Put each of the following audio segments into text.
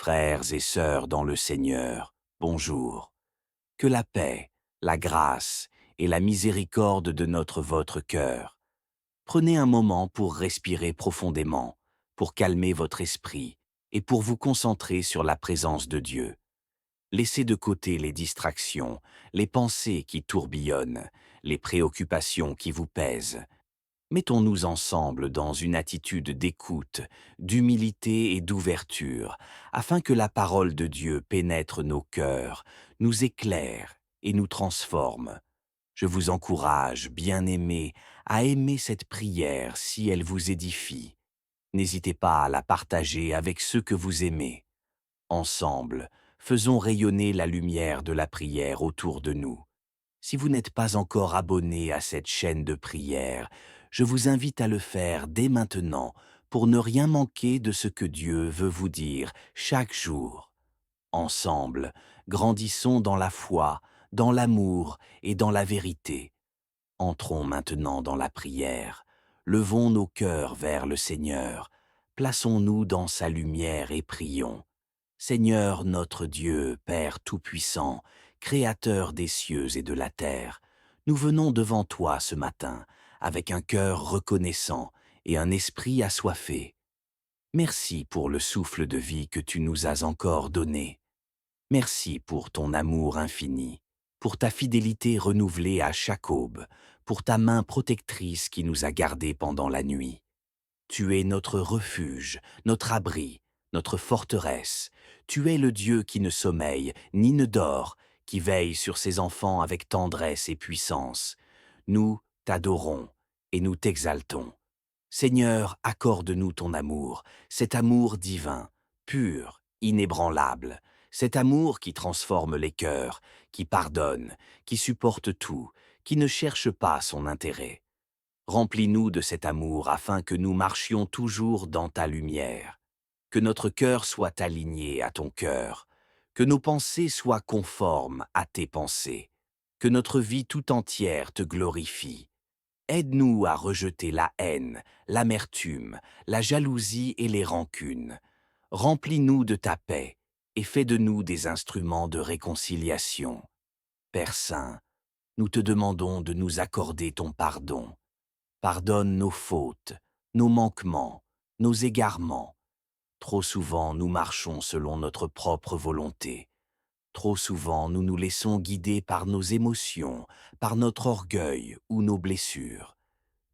frères et sœurs dans le Seigneur, bonjour. Que la paix, la grâce et la miséricorde de votre cœur. Prenez un moment pour respirer profondément, pour calmer votre esprit et pour vous concentrer sur la présence de Dieu. Laissez de côté les distractions, les pensées qui tourbillonnent, les préoccupations qui vous pèsent. Mettons-nous ensemble dans une attitude d'écoute, d'humilité et d'ouverture, afin que la parole de Dieu pénètre nos cœurs, nous éclaire et nous transforme. Je vous encourage, bien-aimés, à aimer cette prière si elle vous édifie. N'hésitez pas à la partager avec ceux que vous aimez. Ensemble, faisons rayonner la lumière de la prière autour de nous. Si vous n'êtes pas encore abonné à cette chaîne de prière, je vous invite à le faire dès maintenant pour ne rien manquer de ce que Dieu veut vous dire chaque jour. Ensemble, grandissons dans la foi, dans l'amour et dans la vérité. Entrons maintenant dans la prière. Levons nos cœurs vers le Seigneur. Plaçons-nous dans sa lumière et prions. Seigneur notre Dieu, Père Tout-Puissant, Créateur des cieux et de la terre, nous venons devant toi ce matin avec un cœur reconnaissant et un esprit assoiffé. Merci pour le souffle de vie que tu nous as encore donné. Merci pour ton amour infini, pour ta fidélité renouvelée à chaque aube, pour ta main protectrice qui nous a gardés pendant la nuit. Tu es notre refuge, notre abri, notre forteresse. Tu es le Dieu qui ne sommeille ni ne dort, qui veille sur ses enfants avec tendresse et puissance. Nous t'adorons et nous t'exaltons. Seigneur, accorde-nous ton amour, cet amour divin, pur, inébranlable, cet amour qui transforme les cœurs, qui pardonne, qui supporte tout, qui ne cherche pas son intérêt. Remplis-nous de cet amour afin que nous marchions toujours dans ta lumière, que notre cœur soit aligné à ton cœur, que nos pensées soient conformes à tes pensées, que notre vie tout entière te glorifie. Aide-nous à rejeter la haine, l'amertume, la jalousie et les rancunes. Remplis-nous de ta paix et fais de nous des instruments de réconciliation. Père Saint, nous te demandons de nous accorder ton pardon. Pardonne nos fautes, nos manquements, nos égarements. Trop souvent, nous marchons selon notre propre volonté. Trop souvent, nous nous laissons guider par nos émotions, par notre orgueil ou nos blessures.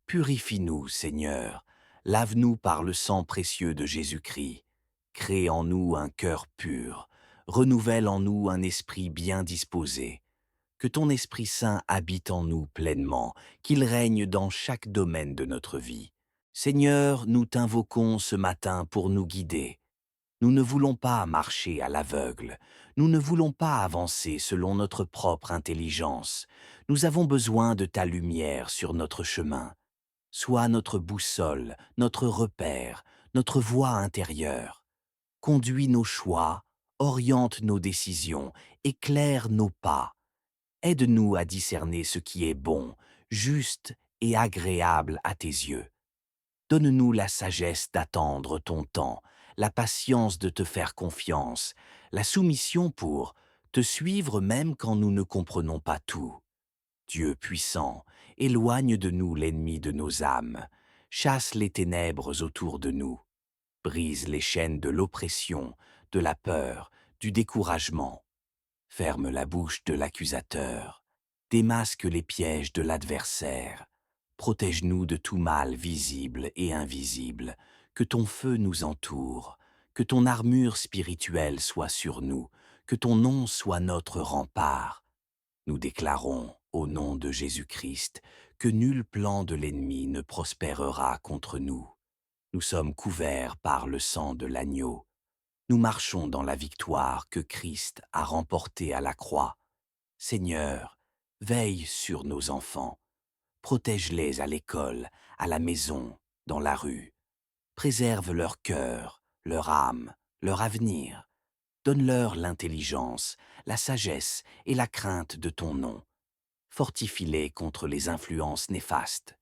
Purifie-nous, Seigneur, lave-nous par le sang précieux de Jésus-Christ. Crée en nous un cœur pur, renouvelle en nous un esprit bien disposé. Que ton Esprit Saint habite en nous pleinement, qu'il règne dans chaque domaine de notre vie. Seigneur, nous t'invoquons ce matin pour nous guider. Nous ne voulons pas marcher à l'aveugle, nous ne voulons pas avancer selon notre propre intelligence. Nous avons besoin de ta lumière sur notre chemin. Sois notre boussole, notre repère, notre voie intérieure. Conduis nos choix, oriente nos décisions, éclaire nos pas. Aide-nous à discerner ce qui est bon, juste et agréable à tes yeux. Donne-nous la sagesse d'attendre ton temps, la patience de te faire confiance, la soumission pour te suivre même quand nous ne comprenons pas tout. Dieu puissant, éloigne de nous l'ennemi de nos âmes, chasse les ténèbres autour de nous, brise les chaînes de l'oppression, de la peur, du découragement. Ferme la bouche de l'accusateur, démasque les pièges de l'adversaire, protège-nous de tout mal visible et invisible, que ton feu nous entoure, que ton armure spirituelle soit sur nous, que ton nom soit notre rempart. Nous déclarons, au nom de Jésus-Christ, que nul plan de l'ennemi ne prospérera contre nous. Nous sommes couverts par le sang de l'agneau. Nous marchons dans la victoire que Christ a remportée à la croix. Seigneur, veille sur nos enfants. Protège-les à l'école, à la maison, dans la rue. Préserve leur cœur, leur âme, leur avenir. Donne-leur l'intelligence, la sagesse et la crainte de ton nom. Fortifie-les contre les influences néfastes.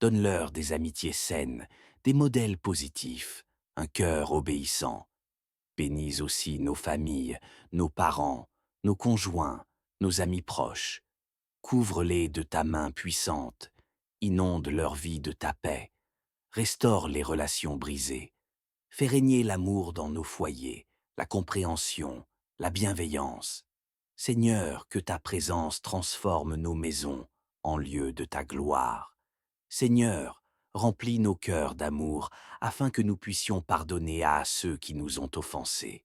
Donne-leur des amitiés saines, des modèles positifs, un cœur obéissant. Bénis aussi nos familles, nos parents, nos conjoints, nos amis proches. Couvre-les de ta main puissante, inonde leur vie de ta paix, restaure les relations brisées, fais régner l'amour dans nos foyers, la compréhension, la bienveillance. Seigneur, que ta présence transforme nos maisons en lieu de ta gloire. Seigneur, remplis nos cœurs d'amour afin que nous puissions pardonner à ceux qui nous ont offensés.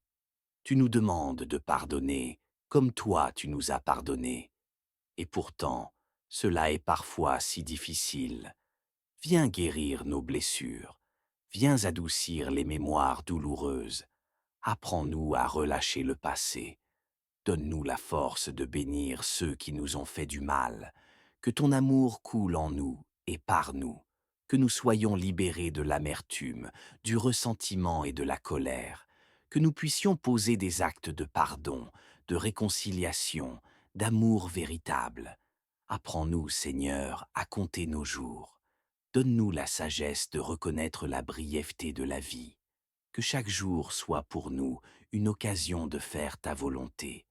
Tu nous demandes de pardonner comme toi tu nous as pardonné. Et pourtant, cela est parfois si difficile. Viens guérir nos blessures, viens adoucir les mémoires douloureuses. Apprends-nous à relâcher le passé. Donne-nous la force de bénir ceux qui nous ont fait du mal. Que ton amour coule en nous et par nous. Que nous soyons libérés de l'amertume, du ressentiment et de la colère. Que nous puissions poser des actes de pardon, de réconciliation, d'amour véritable. Apprends-nous, Seigneur, à compter nos jours. Donne-nous la sagesse de reconnaître la brièveté de la vie. Que chaque jour soit pour nous une occasion de faire ta volonté.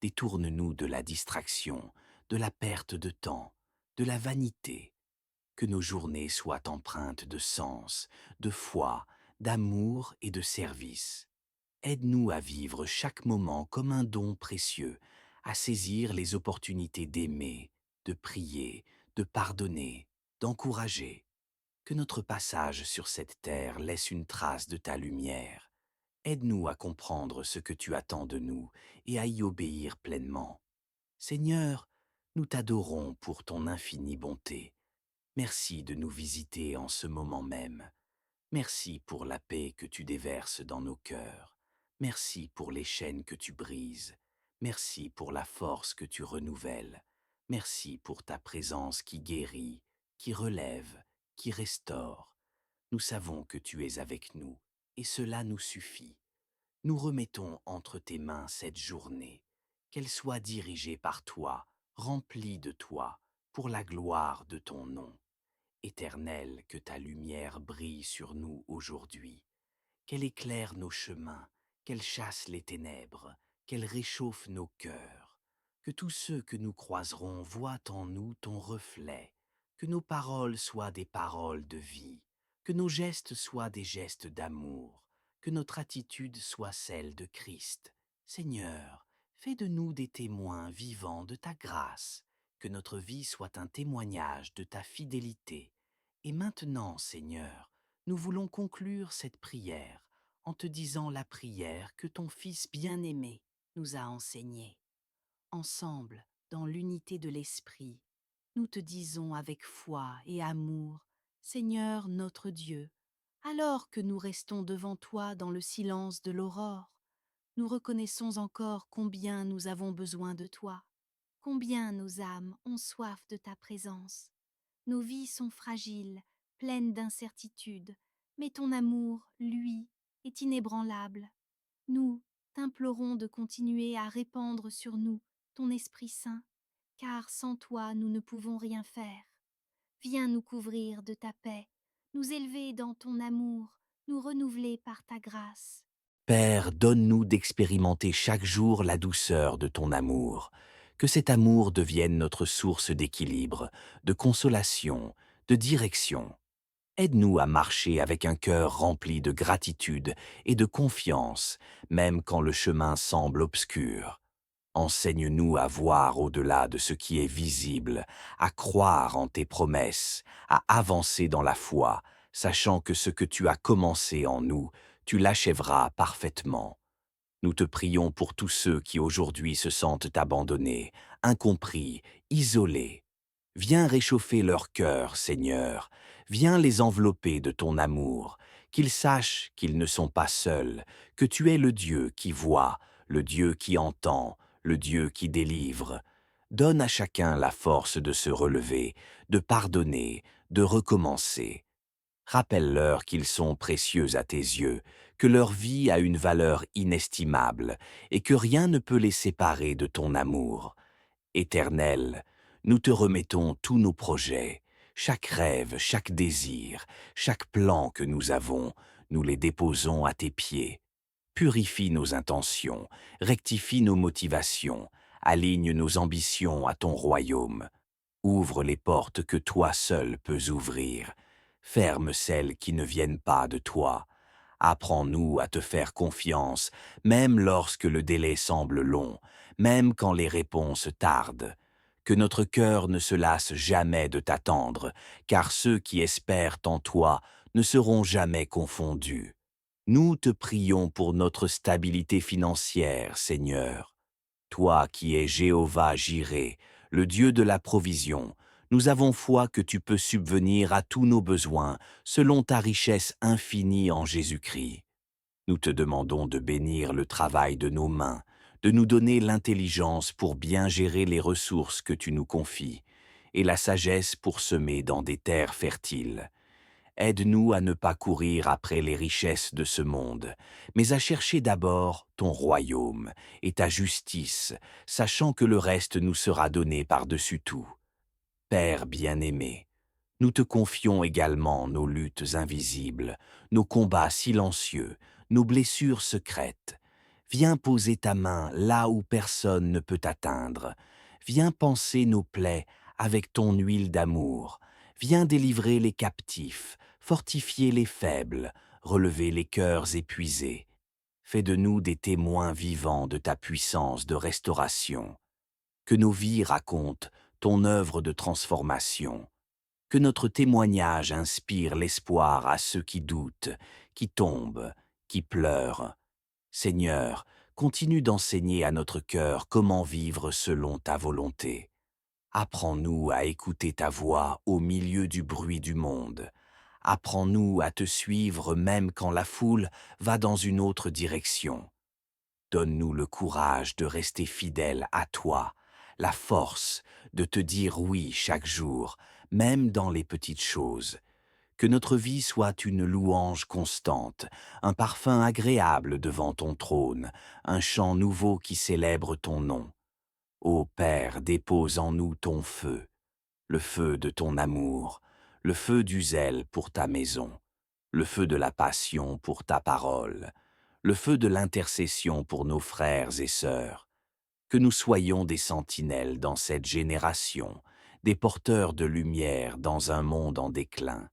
Détourne-nous de la distraction, de la perte de temps, de la vanité. Que nos journées soient empreintes de sens, de foi, d'amour et de service. Aide-nous à vivre chaque moment comme un don précieux, à saisir les opportunités d'aimer, de prier, de pardonner, d'encourager. Que notre passage sur cette terre laisse une trace de ta lumière. Aide-nous à comprendre ce que tu attends de nous et à y obéir pleinement. Seigneur, nous t'adorons pour ton infinie bonté. Merci de nous visiter en ce moment même. Merci pour la paix que tu déverses dans nos cœurs. Merci pour les chaînes que tu brises. Merci pour la force que tu renouvelles. Merci pour ta présence qui guérit, qui relève, qui restaure. Nous savons que tu es avec nous, et cela nous suffit. Nous remettons entre tes mains cette journée, qu'elle soit dirigée par toi, remplie de toi, pour la gloire de ton nom. Éternel, que ta lumière brille sur nous aujourd'hui, qu'elle éclaire nos chemins, qu'elle chasse les ténèbres, qu'elle réchauffe nos cœurs, que tous ceux que nous croiserons voient en nous ton reflet, que nos paroles soient des paroles de vie, que nos gestes soient des gestes d'amour, que notre attitude soit celle de Christ. Seigneur, fais de nous des témoins vivants de ta grâce, que notre vie soit un témoignage de ta fidélité. Et maintenant, Seigneur, nous voulons conclure cette prière en te disant la prière que ton Fils bien-aimé nous a enseignée. Ensemble, dans l'unité de l'Esprit, nous te disons avec foi et amour, Seigneur notre Dieu, alors que nous restons devant toi dans le silence de l'aurore, nous reconnaissons encore combien nous avons besoin de toi, combien nos âmes ont soif de ta présence. Nos vies sont fragiles, pleines d'incertitudes, mais ton amour, lui, est inébranlable. Nous t'implorons de continuer à répandre sur nous ton Esprit Saint, car sans toi nous ne pouvons rien faire. Viens nous couvrir de ta paix, nous élever dans ton amour, nous renouveler par ta grâce. Père, donne-nous d'expérimenter chaque jour la douceur de ton amour. Que cet amour devienne notre source d'équilibre, de consolation, de direction. Aide-nous à marcher avec un cœur rempli de gratitude et de confiance, même quand le chemin semble obscur. Enseigne-nous à voir au-delà de ce qui est visible, à croire en tes promesses, à avancer dans la foi, sachant que ce que tu as commencé en nous, tu l'achèveras parfaitement. Nous te prions pour tous ceux qui aujourd'hui se sentent abandonnés, incompris, isolés. Viens réchauffer leur cœur, Seigneur. Viens les envelopper de ton amour, qu'ils sachent qu'ils ne sont pas seuls, que tu es le Dieu qui voit, le Dieu qui entend, le Dieu qui délivre. Donne à chacun la force de se relever, de pardonner, de recommencer. Rappelle-leur qu'ils sont précieux à tes yeux, que leur vie a une valeur inestimable et que rien ne peut les séparer de ton amour. Éternel, nous te remettons tous nos projets, chaque rêve, chaque désir, chaque plan que nous avons, nous les déposons à tes pieds. Purifie nos intentions, rectifie nos motivations, aligne nos ambitions à ton royaume. Ouvre les portes que toi seul peux ouvrir. Ferme celles qui ne viennent pas de toi. Apprends-nous à te faire confiance, même lorsque le délai semble long, même quand les réponses tardent. Que notre cœur ne se lasse jamais de t'attendre, car ceux qui espèrent en toi ne seront jamais confondus. Nous te prions pour notre stabilité financière, Seigneur. Toi qui es Jéhovah Jireh, le Dieu de la provision, nous avons foi que tu peux subvenir à tous nos besoins selon ta richesse infinie en Jésus-Christ. Nous te demandons de bénir le travail de nos mains, de nous donner l'intelligence pour bien gérer les ressources que tu nous confies, et la sagesse pour semer dans des terres fertiles. Aide-nous à ne pas courir après les richesses de ce monde, mais à chercher d'abord ton royaume et ta justice, sachant que le reste nous sera donné par-dessus tout. Père bien-aimé, nous te confions également nos luttes invisibles, nos combats silencieux, nos blessures secrètes. Viens poser ta main là où personne ne peut atteindre. Viens panser nos plaies avec ton huile d'amour. Viens délivrer les captifs, fortifier les faibles, relever les cœurs épuisés. Fais de nous des témoins vivants de ta puissance de restauration. Que nos vies racontent ton œuvre de transformation. Que notre témoignage inspire l'espoir à ceux qui doutent, qui tombent, qui pleurent. Seigneur, continue d'enseigner à notre cœur comment vivre selon ta volonté. Apprends-nous à écouter ta voix au milieu du bruit du monde. Apprends-nous à te suivre même quand la foule va dans une autre direction. Donne-nous le courage de rester fidèle à toi, la force de te dire oui chaque jour, même dans les petites choses. Que notre vie soit une louange constante, un parfum agréable devant ton trône, un chant nouveau qui célèbre ton nom. Ô Père, dépose en nous ton feu, le feu de ton amour, le feu du zèle pour ta maison, le feu de la passion pour ta parole, le feu de l'intercession pour nos frères et sœurs. Que nous soyons des sentinelles dans cette génération, des porteurs de lumière dans un monde en déclin.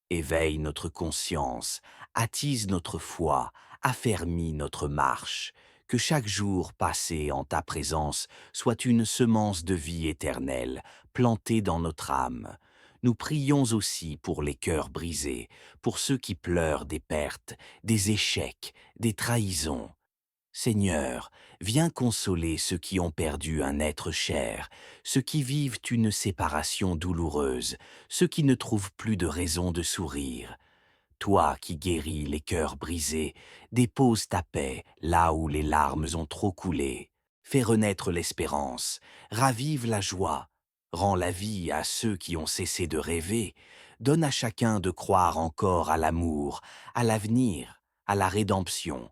Éveille notre conscience, attise notre foi, affermis notre marche, que chaque jour passé en ta présence soit une semence de vie éternelle, plantée dans notre âme. Nous prions aussi pour les cœurs brisés, pour ceux qui pleurent des pertes, des échecs, des trahisons. Seigneur, viens consoler ceux qui ont perdu un être cher, ceux qui vivent une séparation douloureuse, ceux qui ne trouvent plus de raison de sourire. Toi qui guéris les cœurs brisés, dépose ta paix là où les larmes ont trop coulé. Fais renaître l'espérance, ravive la joie, rends la vie à ceux qui ont cessé de rêver, donne à chacun de croire encore à l'amour, à l'avenir, à la rédemption.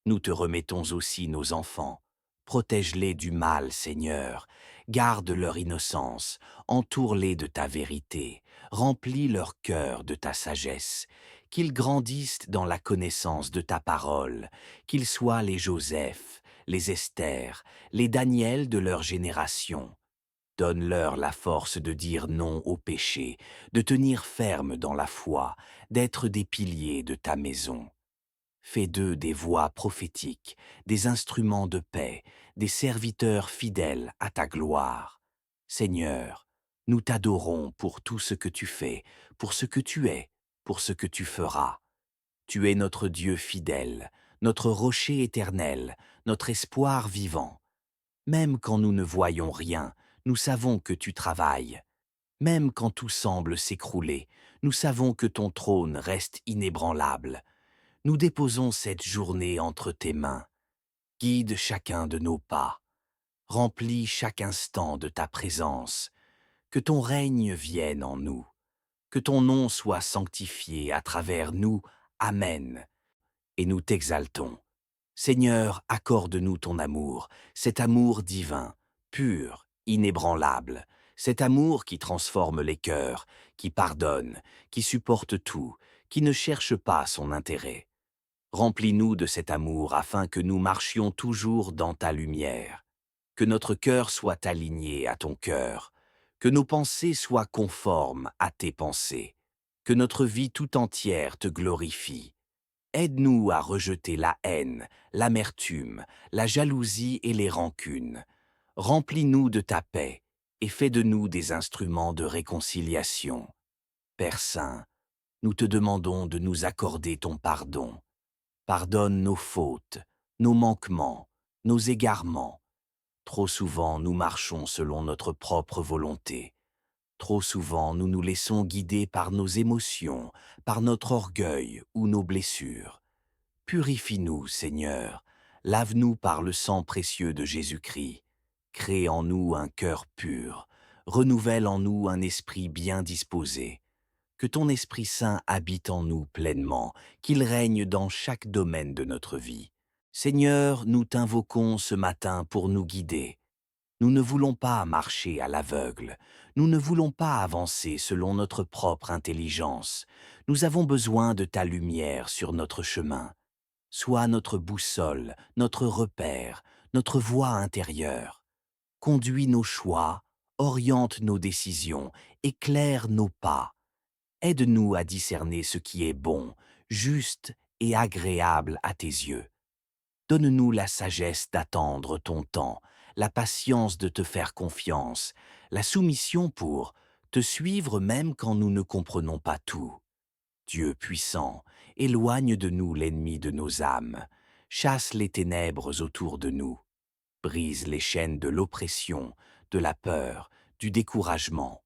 Nous te remettons aussi nos enfants. Protège-les du mal, Seigneur. Garde leur innocence. Entoure-les de ta vérité. Remplis leur cœur de ta sagesse. Qu'ils grandissent dans la connaissance de ta parole. Qu'ils soient les Joseph, les Esther, les Daniel de leur génération. Donne-leur la force de dire non au péché, de tenir ferme dans la foi, d'être des piliers de ta maison. Fais d'eux des voix prophétiques, des instruments de paix, des serviteurs fidèles à ta gloire. Seigneur, nous t'adorons pour tout ce que tu fais, pour ce que tu es, pour ce que tu feras. Tu es notre Dieu fidèle, notre rocher éternel, notre espoir vivant. Même quand nous ne voyons rien, nous savons que tu travailles. Même quand tout semble s'écrouler, nous savons que ton trône reste inébranlable. Nous déposons cette journée entre tes mains. Guide chacun de nos pas. Remplis chaque instant de ta présence. Que ton règne vienne en nous. Que ton nom soit sanctifié à travers nous. Amen. Et nous t'exaltons. Seigneur, accorde-nous ton amour, cet amour divin, pur, inébranlable, cet amour qui transforme les cœurs, qui pardonne, qui supporte tout, qui ne cherche pas son intérêt. Remplis-nous de cet amour afin que nous marchions toujours dans ta lumière, que notre cœur soit aligné à ton cœur, que nos pensées soient conformes à tes pensées, que notre vie tout entière te glorifie. Aide-nous à rejeter la haine, l'amertume, la jalousie et les rancunes. Remplis-nous de ta paix et fais de nous des instruments de réconciliation. Père Saint, nous te demandons de nous accorder ton pardon. Pardonne nos fautes, nos manquements, nos égarements. Trop souvent, nous marchons selon notre propre volonté. Trop souvent, nous nous laissons guider par nos émotions, par notre orgueil ou nos blessures. Purifie-nous, Seigneur, lave-nous par le sang précieux de Jésus-Christ. Crée en nous un cœur pur, renouvelle en nous un esprit bien disposé. Que ton Esprit Saint habite en nous pleinement, qu'il règne dans chaque domaine de notre vie. Seigneur, nous t'invoquons ce matin pour nous guider. Nous ne voulons pas marcher à l'aveugle, nous ne voulons pas avancer selon notre propre intelligence. Nous avons besoin de ta lumière sur notre chemin. Sois notre boussole, notre repère, notre voie intérieure. Conduis nos choix, oriente nos décisions, éclaire nos pas. Aide-nous à discerner ce qui est bon, juste et agréable à tes yeux. Donne-nous la sagesse d'attendre ton temps, la patience de te faire confiance, la soumission pour te suivre même quand nous ne comprenons pas tout. Dieu puissant, éloigne de nous l'ennemi de nos âmes, chasse les ténèbres autour de nous, brise les chaînes de l'oppression, de la peur, du découragement.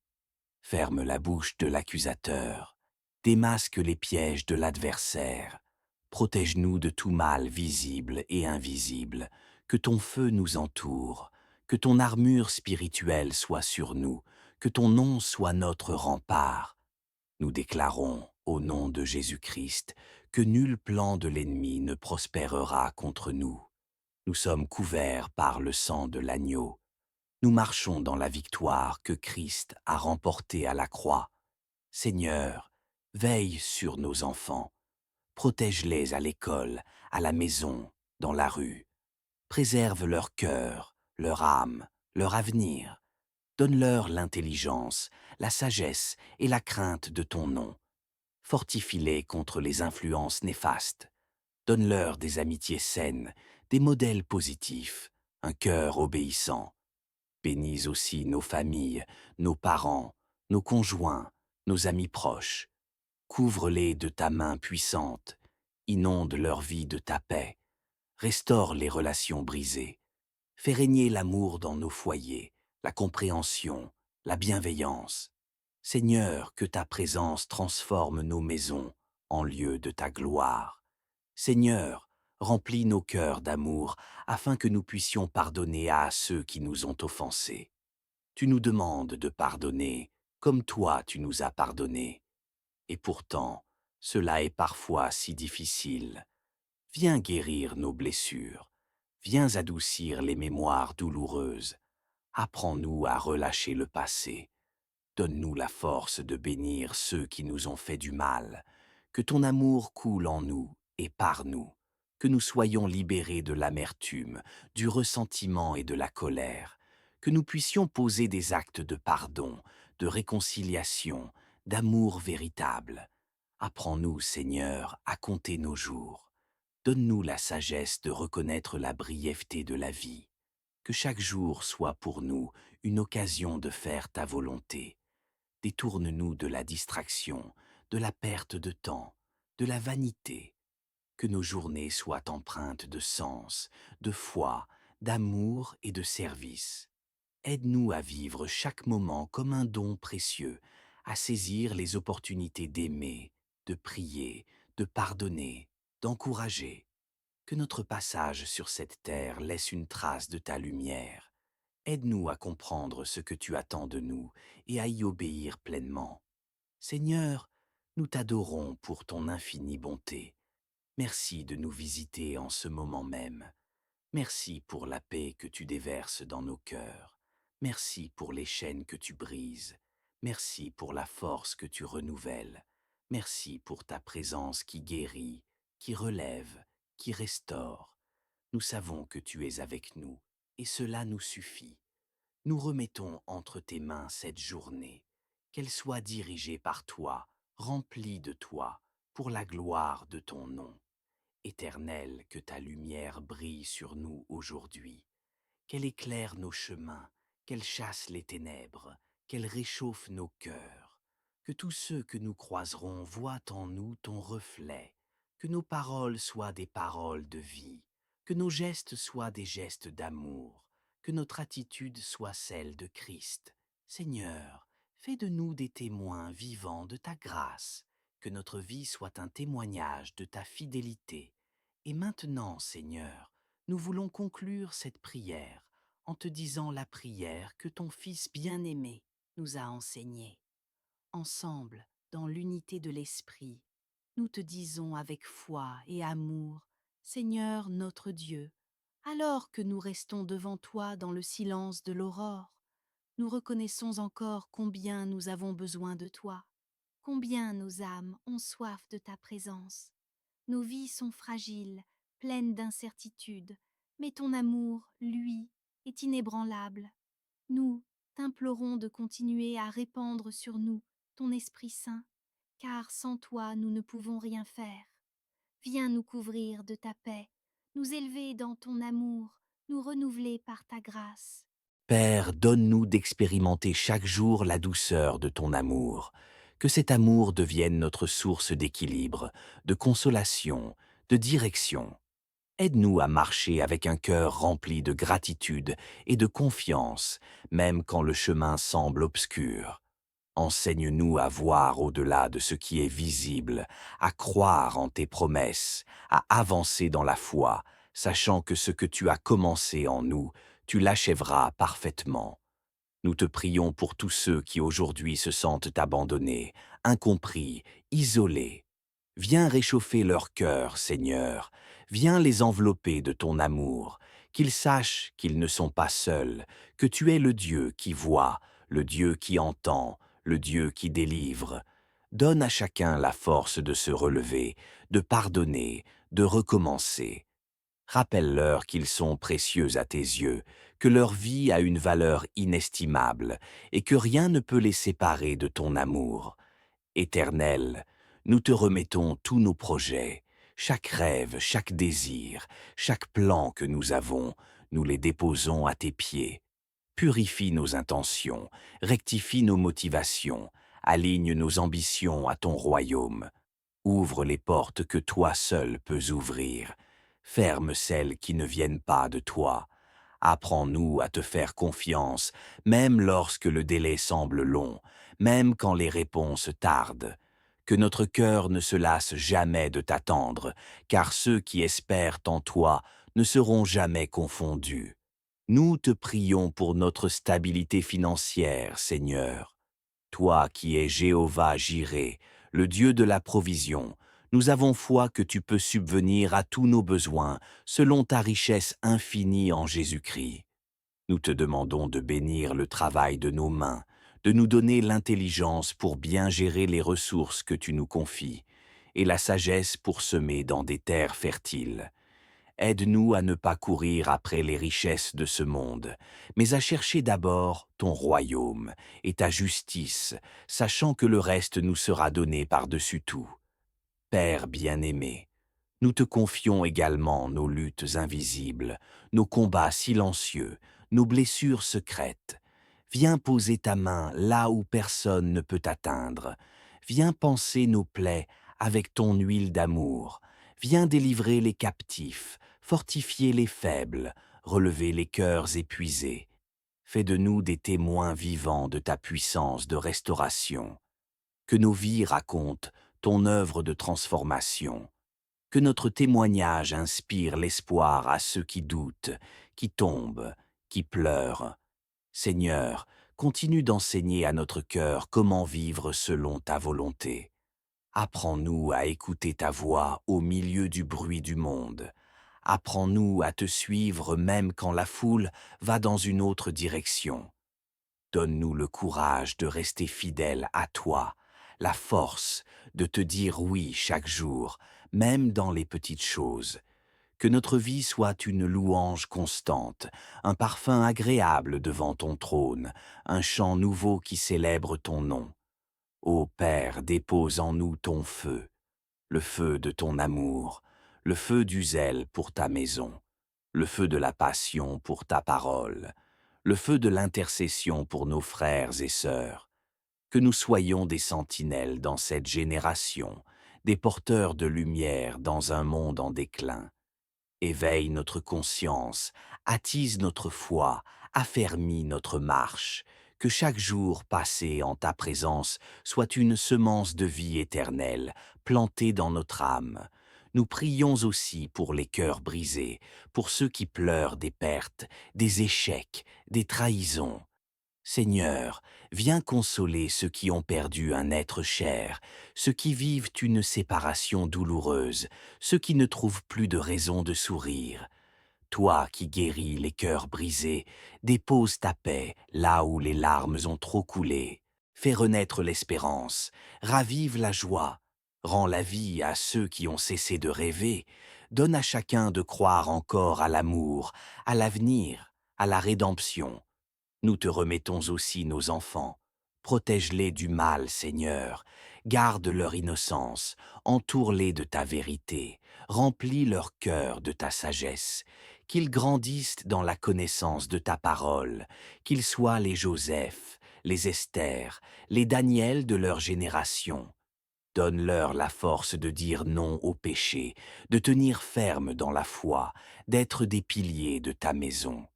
Ferme la bouche de l'accusateur, démasque les pièges de l'adversaire, protège-nous de tout mal visible et invisible, que ton feu nous entoure, que ton armure spirituelle soit sur nous, que ton nom soit notre rempart. Nous déclarons, au nom de Jésus-Christ, que nul plan de l'ennemi ne prospérera contre nous. Nous sommes couverts par le sang de l'agneau. Nous marchons dans la victoire que Christ a remportée à la croix. Seigneur, veille sur nos enfants. Protège-les à l'école, à la maison, dans la rue. Préserve leur cœur, leur âme, leur avenir. Donne-leur l'intelligence, la sagesse et la crainte de ton nom. Fortifie-les contre les influences néfastes. Donne-leur des amitiés saines, des modèles positifs, un cœur obéissant. Bénis aussi nos familles, nos parents, nos conjoints, nos amis proches. Couvre-les de ta main puissante, inonde leur vie de ta paix, restaure les relations brisées, fais régner l'amour dans nos foyers, la compréhension, la bienveillance. Seigneur, que ta présence transforme nos maisons en lieu de ta gloire. Seigneur, remplis nos cœurs d'amour afin que nous puissions pardonner à ceux qui nous ont offensés. Tu nous demandes de pardonner comme toi tu nous as pardonné. Et pourtant, cela est parfois si difficile. Viens guérir nos blessures. Viens adoucir les mémoires douloureuses. Apprends-nous à relâcher le passé. Donne-nous la force de bénir ceux qui nous ont fait du mal. Que ton amour coule en nous et par nous. Que nous soyons libérés de l'amertume, du ressentiment et de la colère. Que nous puissions poser des actes de pardon, de réconciliation, d'amour véritable. Apprends-nous, Seigneur, à compter nos jours. Donne-nous la sagesse de reconnaître la brièveté de la vie. Que chaque jour soit pour nous une occasion de faire ta volonté. Détourne-nous de la distraction, de la perte de temps, de la vanité. Que nos journées soient empreintes de sens, de foi, d'amour et de service. Aide-nous à vivre chaque moment comme un don précieux, à saisir les opportunités d'aimer, de prier, de pardonner, d'encourager. Que notre passage sur cette terre laisse une trace de ta lumière. Aide-nous à comprendre ce que tu attends de nous et à y obéir pleinement. Seigneur, nous t'adorons pour ton infinie bonté. Merci de nous visiter en ce moment même. Merci pour la paix que tu déverses dans nos cœurs. Merci pour les chaînes que tu brises. Merci pour la force que tu renouvelles. Merci pour ta présence qui guérit, qui relève, qui restaure. Nous savons que tu es avec nous, et cela nous suffit. Nous remettons entre tes mains cette journée, qu'elle soit dirigée par toi, remplie de toi, pour la gloire de ton nom. Éternel, que ta lumière brille sur nous aujourd'hui, qu'elle éclaire nos chemins, qu'elle chasse les ténèbres, qu'elle réchauffe nos cœurs, que tous ceux que nous croiserons voient en nous ton reflet, que nos paroles soient des paroles de vie, que nos gestes soient des gestes d'amour, que notre attitude soit celle de Christ. Seigneur, fais de nous des témoins vivants de ta grâce, que notre vie soit un témoignage de ta fidélité. Et maintenant, Seigneur, nous voulons conclure cette prière en te disant la prière que ton Fils bien-aimé nous a enseignée. Ensemble, dans l'unité de l'Esprit, nous te disons avec foi et amour, Seigneur notre Dieu, alors que nous restons devant toi dans le silence de l'aurore, nous reconnaissons encore combien nous avons besoin de toi, combien nos âmes ont soif de ta présence. Nos vies sont fragiles, pleines d'incertitudes, mais ton amour, lui, est inébranlable. Nous t'implorons de continuer à répandre sur nous ton Esprit Saint, car sans toi nous ne pouvons rien faire. Viens nous couvrir de ta paix, nous élever dans ton amour, nous renouveler par ta grâce. Père, donne-nous d'expérimenter chaque jour la douceur de ton amour. Que cet amour devienne notre source d'équilibre, de consolation, de direction. Aide-nous à marcher avec un cœur rempli de gratitude et de confiance, même quand le chemin semble obscur. Enseigne-nous à voir au-delà de ce qui est visible, à croire en tes promesses, à avancer dans la foi, sachant que ce que tu as commencé en nous, tu l'achèveras parfaitement. Nous te prions pour tous ceux qui aujourd'hui se sentent abandonnés, incompris, isolés. Viens réchauffer leur cœur, Seigneur. Viens les envelopper de ton amour, qu'ils sachent qu'ils ne sont pas seuls, que tu es le Dieu qui voit, le Dieu qui entend, le Dieu qui délivre. Donne à chacun la force de se relever, de pardonner, de recommencer. Rappelle-leur qu'ils sont précieux à tes yeux, que leur vie a une valeur inestimable et que rien ne peut les séparer de ton amour. Éternel, nous te remettons tous nos projets, chaque rêve, chaque désir, chaque plan que nous avons, nous les déposons à tes pieds. Purifie nos intentions, rectifie nos motivations, aligne nos ambitions à ton royaume. Ouvre les portes que toi seul peux ouvrir. Ferme celles qui ne viennent pas de toi. Apprends-nous à te faire confiance, même lorsque le délai semble long, même quand les réponses tardent. Que notre cœur ne se lasse jamais de t'attendre, car ceux qui espèrent en toi ne seront jamais confondus. Nous te prions pour notre stabilité financière, Seigneur. Toi qui es Jéhovah Jireh, le Dieu de la provision, nous avons foi que tu peux subvenir à tous nos besoins selon ta richesse infinie en Jésus-Christ. Nous te demandons de bénir le travail de nos mains, de nous donner l'intelligence pour bien gérer les ressources que tu nous confies, et la sagesse pour semer dans des terres fertiles. Aide-nous à ne pas courir après les richesses de ce monde, mais à chercher d'abord ton royaume et ta justice, sachant que le reste nous sera donné par-dessus tout. Père bien-aimé, nous te confions également nos luttes invisibles, nos combats silencieux, nos blessures secrètes. Viens poser ta main là où personne ne peut atteindre. Viens panser nos plaies avec ton huile d'amour. Viens délivrer les captifs, fortifier les faibles, relever les cœurs épuisés. Fais de nous des témoins vivants de ta puissance de restauration. Que nos vies racontent ton œuvre de transformation. Que notre témoignage inspire l'espoir à ceux qui doutent, qui tombent, qui pleurent. Seigneur, continue d'enseigner à notre cœur comment vivre selon ta volonté. Apprends-nous à écouter ta voix au milieu du bruit du monde. Apprends-nous à te suivre même quand la foule va dans une autre direction. Donne-nous le courage de rester fidèles à toi, la force de te dire oui chaque jour, même dans les petites choses. Que notre vie soit une louange constante, un parfum agréable devant ton trône, un chant nouveau qui célèbre ton nom. Ô Père, dépose en nous ton feu, le feu de ton amour, le feu du zèle pour ta maison, le feu de la passion pour ta parole, le feu de l'intercession pour nos frères et sœurs. Que nous soyons des sentinelles dans cette génération, des porteurs de lumière dans un monde en déclin. Éveille notre conscience, attise notre foi, affermis notre marche. Que chaque jour passé en ta présence soit une semence de vie éternelle, plantée dans notre âme. Nous prions aussi pour les cœurs brisés, pour ceux qui pleurent des pertes, des échecs, des trahisons. Seigneur, viens consoler ceux qui ont perdu un être cher, ceux qui vivent une séparation douloureuse, ceux qui ne trouvent plus de raison de sourire. Toi qui guéris les cœurs brisés, dépose ta paix là où les larmes ont trop coulé. Fais renaître l'espérance, ravive la joie, rends la vie à ceux qui ont cessé de rêver, donne à chacun de croire encore à l'amour, à l'avenir, à la rédemption. Nous te remettons aussi nos enfants. Protège-les du mal, Seigneur. Garde leur innocence. Entoure-les de ta vérité. Remplis leur cœur de ta sagesse. Qu'ils grandissent dans la connaissance de ta parole. Qu'ils soient les Joseph, les Esther, les Daniel de leur génération. Donne-leur la force de dire non au péché, de tenir ferme dans la foi, d'être des piliers de ta maison.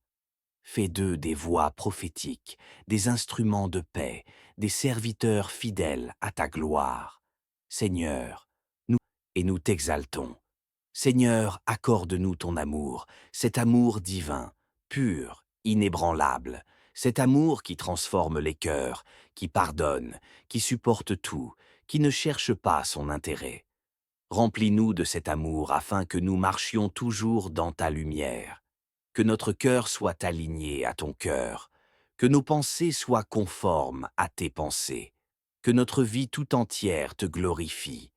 Fais d'eux des voix prophétiques, des instruments de paix, des serviteurs fidèles à ta gloire. Seigneur, nous t'exaltons. Seigneur, accorde-nous ton amour, cet amour divin, pur, inébranlable, cet amour qui transforme les cœurs, qui pardonne, qui supporte tout, qui ne cherche pas son intérêt. Remplis-nous de cet amour afin que nous marchions toujours dans ta lumière. Que notre cœur soit aligné à ton cœur, que nos pensées soient conformes à tes pensées, que notre vie tout entière te glorifie.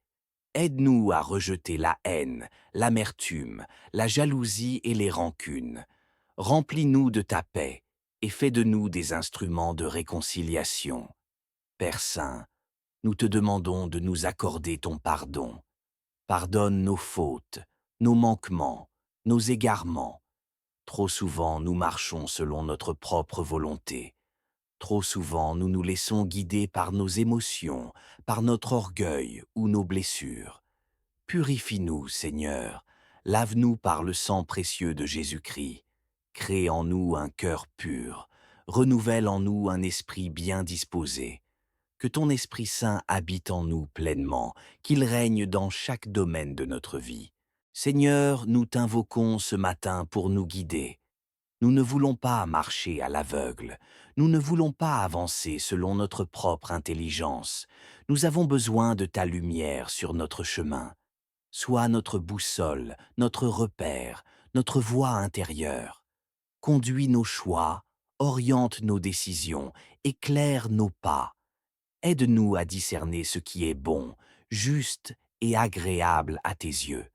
Aide-nous à rejeter la haine, l'amertume, la jalousie et les rancunes. Remplis-nous de ta paix et fais de nous des instruments de réconciliation. Père Saint, nous te demandons de nous accorder ton pardon. Pardonne nos fautes, nos manquements, nos égarements. Trop souvent, nous marchons selon notre propre volonté. Trop souvent, nous nous laissons guider par nos émotions, par notre orgueil ou nos blessures. Purifie-nous, Seigneur, lave-nous par le sang précieux de Jésus-Christ. Crée en nous un cœur pur, renouvelle en nous un esprit bien disposé. Que ton Esprit Saint habite en nous pleinement, qu'il règne dans chaque domaine de notre vie. Seigneur, nous t'invoquons ce matin pour nous guider. Nous ne voulons pas marcher à l'aveugle. Nous ne voulons pas avancer selon notre propre intelligence. Nous avons besoin de ta lumière sur notre chemin. Sois notre boussole, notre repère, notre voie intérieure. Conduis nos choix, oriente nos décisions, éclaire nos pas. Aide-nous à discerner ce qui est bon, juste et agréable à tes yeux.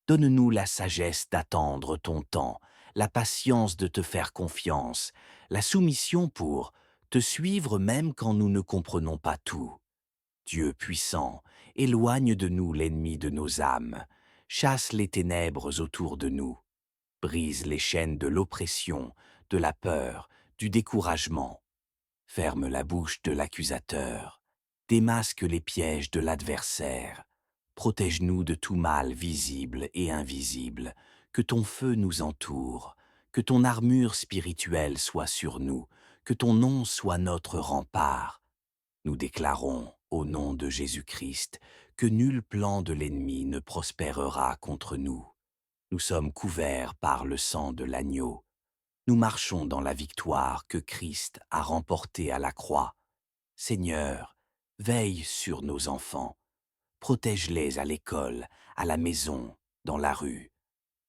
Donne-nous la sagesse d'attendre ton temps, la patience de te faire confiance, la soumission pour te suivre même quand nous ne comprenons pas tout. Dieu puissant, éloigne de nous l'ennemi de nos âmes, chasse les ténèbres autour de nous, brise les chaînes de l'oppression, de la peur, du découragement. Ferme la bouche de l'accusateur, démasque les pièges de l'adversaire. Protège-nous de tout mal visible et invisible, que ton feu nous entoure, que ton armure spirituelle soit sur nous, que ton nom soit notre rempart. Nous déclarons, au nom de Jésus-Christ, que nul plan de l'ennemi ne prospérera contre nous. Nous sommes couverts par le sang de l'agneau. Nous marchons dans la victoire que Christ a remportée à la croix. Seigneur, veille sur nos enfants. Protège-les à l'école, à la maison, dans la rue.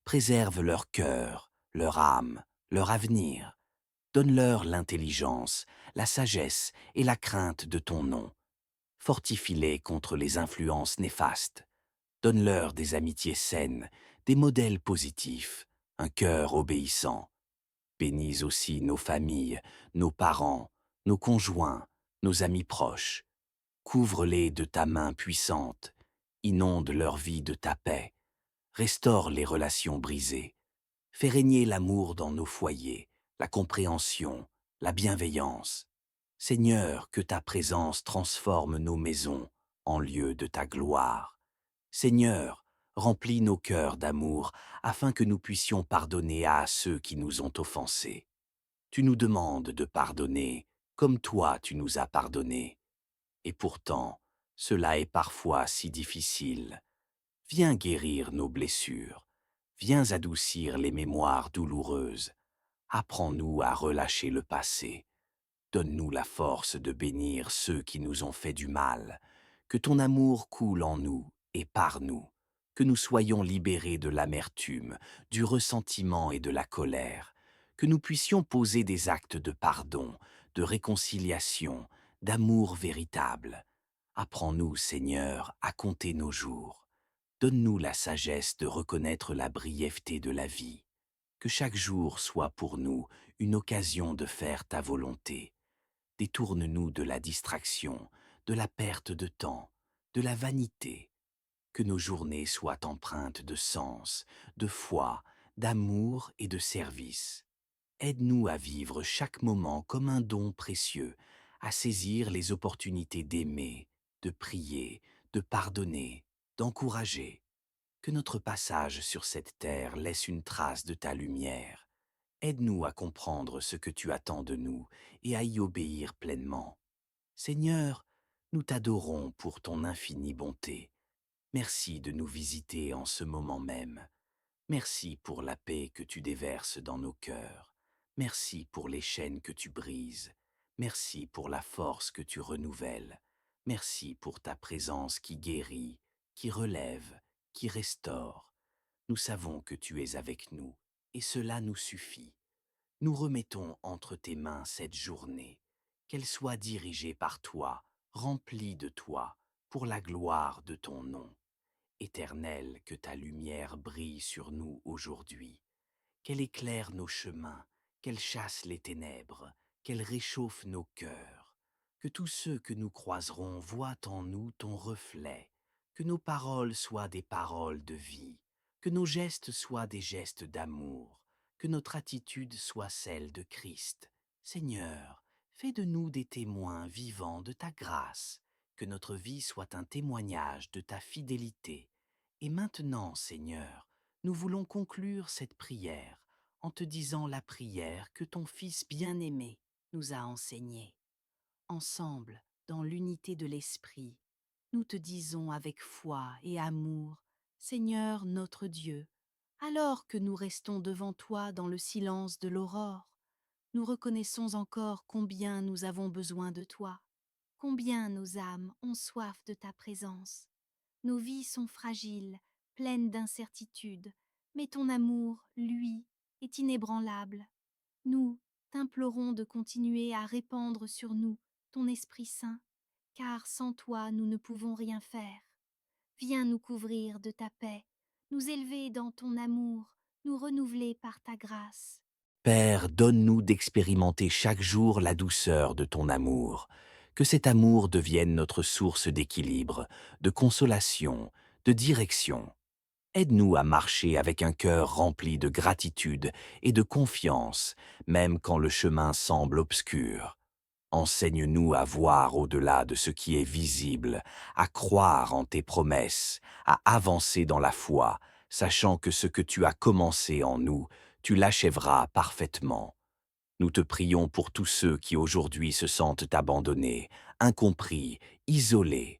Préserve leur cœur, leur âme, leur avenir. Donne-leur l'intelligence, la sagesse et la crainte de ton nom. Fortifie-les contre les influences néfastes. Donne-leur des amitiés saines, des modèles positifs, un cœur obéissant. Bénis aussi nos familles, nos parents, nos conjoints, nos amis proches. Couvre-les de ta main puissante, inonde leur vie de ta paix, restaure les relations brisées, fais régner l'amour dans nos foyers, la compréhension, la bienveillance. Seigneur, que ta présence transforme nos maisons en lieu de ta gloire. Seigneur, remplis nos cœurs d'amour afin que nous puissions pardonner à ceux qui nous ont offensés. Tu nous demandes de pardonner comme toi tu nous as pardonné. Et pourtant, cela est parfois si difficile. Viens guérir nos blessures. Viens adoucir les mémoires douloureuses. Apprends-nous à relâcher le passé. Donne-nous la force de bénir ceux qui nous ont fait du mal. Que ton amour coule en nous et par nous. Que nous soyons libérés de l'amertume, du ressentiment et de la colère. Que nous puissions poser des actes de pardon, de réconciliation, d'amour véritable. Apprends-nous, Seigneur, à compter nos jours. Donne-nous la sagesse de reconnaître la brièveté de la vie. Que chaque jour soit pour nous une occasion de faire ta volonté. Détourne-nous de la distraction, de la perte de temps, de la vanité. Que nos journées soient empreintes de sens, de foi, d'amour et de service. Aide-nous à vivre chaque moment comme un don précieux, à saisir les opportunités d'aimer, de prier, de pardonner, d'encourager. Que notre passage sur cette terre laisse une trace de ta lumière. Aide-nous à comprendre ce que tu attends de nous et à y obéir pleinement. Seigneur, nous t'adorons pour ton infinie bonté. Merci de nous visiter en ce moment même. Merci pour la paix que tu déverses dans nos cœurs. Merci pour les chaînes que tu brises. Merci pour la force que tu renouvelles. Merci pour ta présence qui guérit, qui relève, qui restaure. Nous savons que tu es avec nous, et cela nous suffit. Nous remettons entre tes mains cette journée, qu'elle soit dirigée par toi, remplie de toi, pour la gloire de ton nom. Éternel, que ta lumière brille sur nous aujourd'hui, qu'elle éclaire nos chemins, qu'elle chasse les ténèbres, qu'elle réchauffe nos cœurs, que tous ceux que nous croiserons voient en nous ton reflet, que nos paroles soient des paroles de vie, que nos gestes soient des gestes d'amour, que notre attitude soit celle de Christ. Seigneur, fais de nous des témoins vivants de ta grâce, que notre vie soit un témoignage de ta fidélité. Et maintenant, Seigneur, nous voulons conclure cette prière en te disant la prière que ton Fils bien-aimé nous a enseignée. Ensemble, dans l'unité de l'Esprit, nous te disons avec foi et amour, Seigneur notre Dieu, alors que nous restons devant toi dans le silence de l'aurore, nous reconnaissons encore combien nous avons besoin de toi, combien nos âmes ont soif de ta présence. Nos vies sont fragiles, pleines d'incertitudes, mais ton amour, lui, est inébranlable. Nous t'implorons de continuer à répandre sur nous ton Esprit Saint, car sans toi nous ne pouvons rien faire. Viens nous couvrir de ta paix, nous élever dans ton amour, nous renouveler par ta grâce. Père, donne-nous d'expérimenter chaque jour la douceur de ton amour. Que cet amour devienne notre source d'équilibre, de consolation, de direction. Aide-nous à marcher avec un cœur rempli de gratitude et de confiance, même quand le chemin semble obscur. Enseigne-nous à voir au-delà de ce qui est visible, à croire en tes promesses, à avancer dans la foi, sachant que ce que tu as commencé en nous, tu l'achèveras parfaitement. Nous te prions pour tous ceux qui aujourd'hui se sentent abandonnés, incompris, isolés.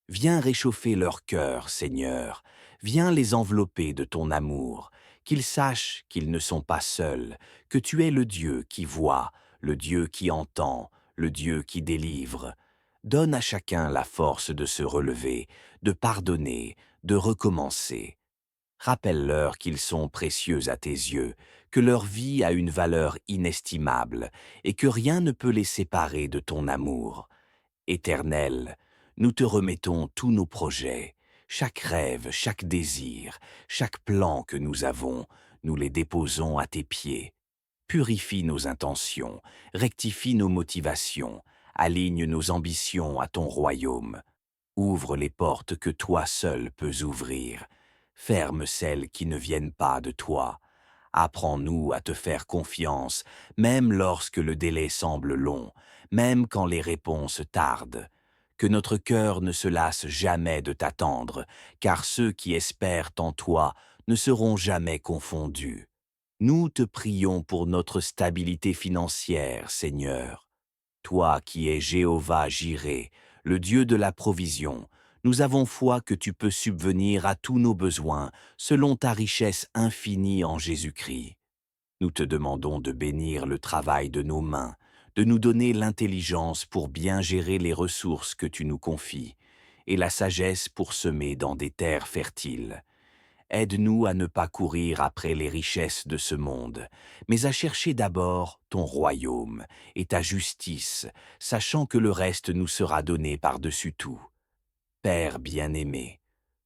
Viens réchauffer leur cœur, Seigneur. Viens les envelopper de ton amour, qu'ils sachent qu'ils ne sont pas seuls, que tu es le Dieu qui voit, le Dieu qui entend, le Dieu qui délivre. Donne à chacun la force de se relever, de pardonner, de recommencer. Rappelle-leur qu'ils sont précieux à tes yeux, que leur vie a une valeur inestimable et que rien ne peut les séparer de ton amour. Éternel, nous te remettons tous nos projets, Chaque rêve, chaque désir, chaque plan que nous avons, nous les déposons à tes pieds. Purifie nos intentions, rectifie nos motivations, aligne nos ambitions à ton royaume. Ouvre les portes que toi seul peux ouvrir. Ferme celles qui ne viennent pas de toi. Apprends-nous à te faire confiance, même lorsque le délai semble long, même quand les réponses tardent. Que notre cœur ne se lasse jamais de t'attendre, car ceux qui espèrent en toi ne seront jamais confondus. Nous te prions pour notre stabilité financière, Seigneur. Toi qui es Jéhovah Jireh, le Dieu de la provision, nous avons foi que tu peux subvenir à tous nos besoins selon ta richesse infinie en Jésus-Christ. Nous te demandons de bénir le travail de nos mains, de nous donner l'intelligence pour bien gérer les ressources que tu nous confies, et la sagesse pour semer dans des terres fertiles. Aide-nous à ne pas courir après les richesses de ce monde, mais à chercher d'abord ton royaume et ta justice, sachant que le reste nous sera donné par-dessus tout. Père bien-aimé,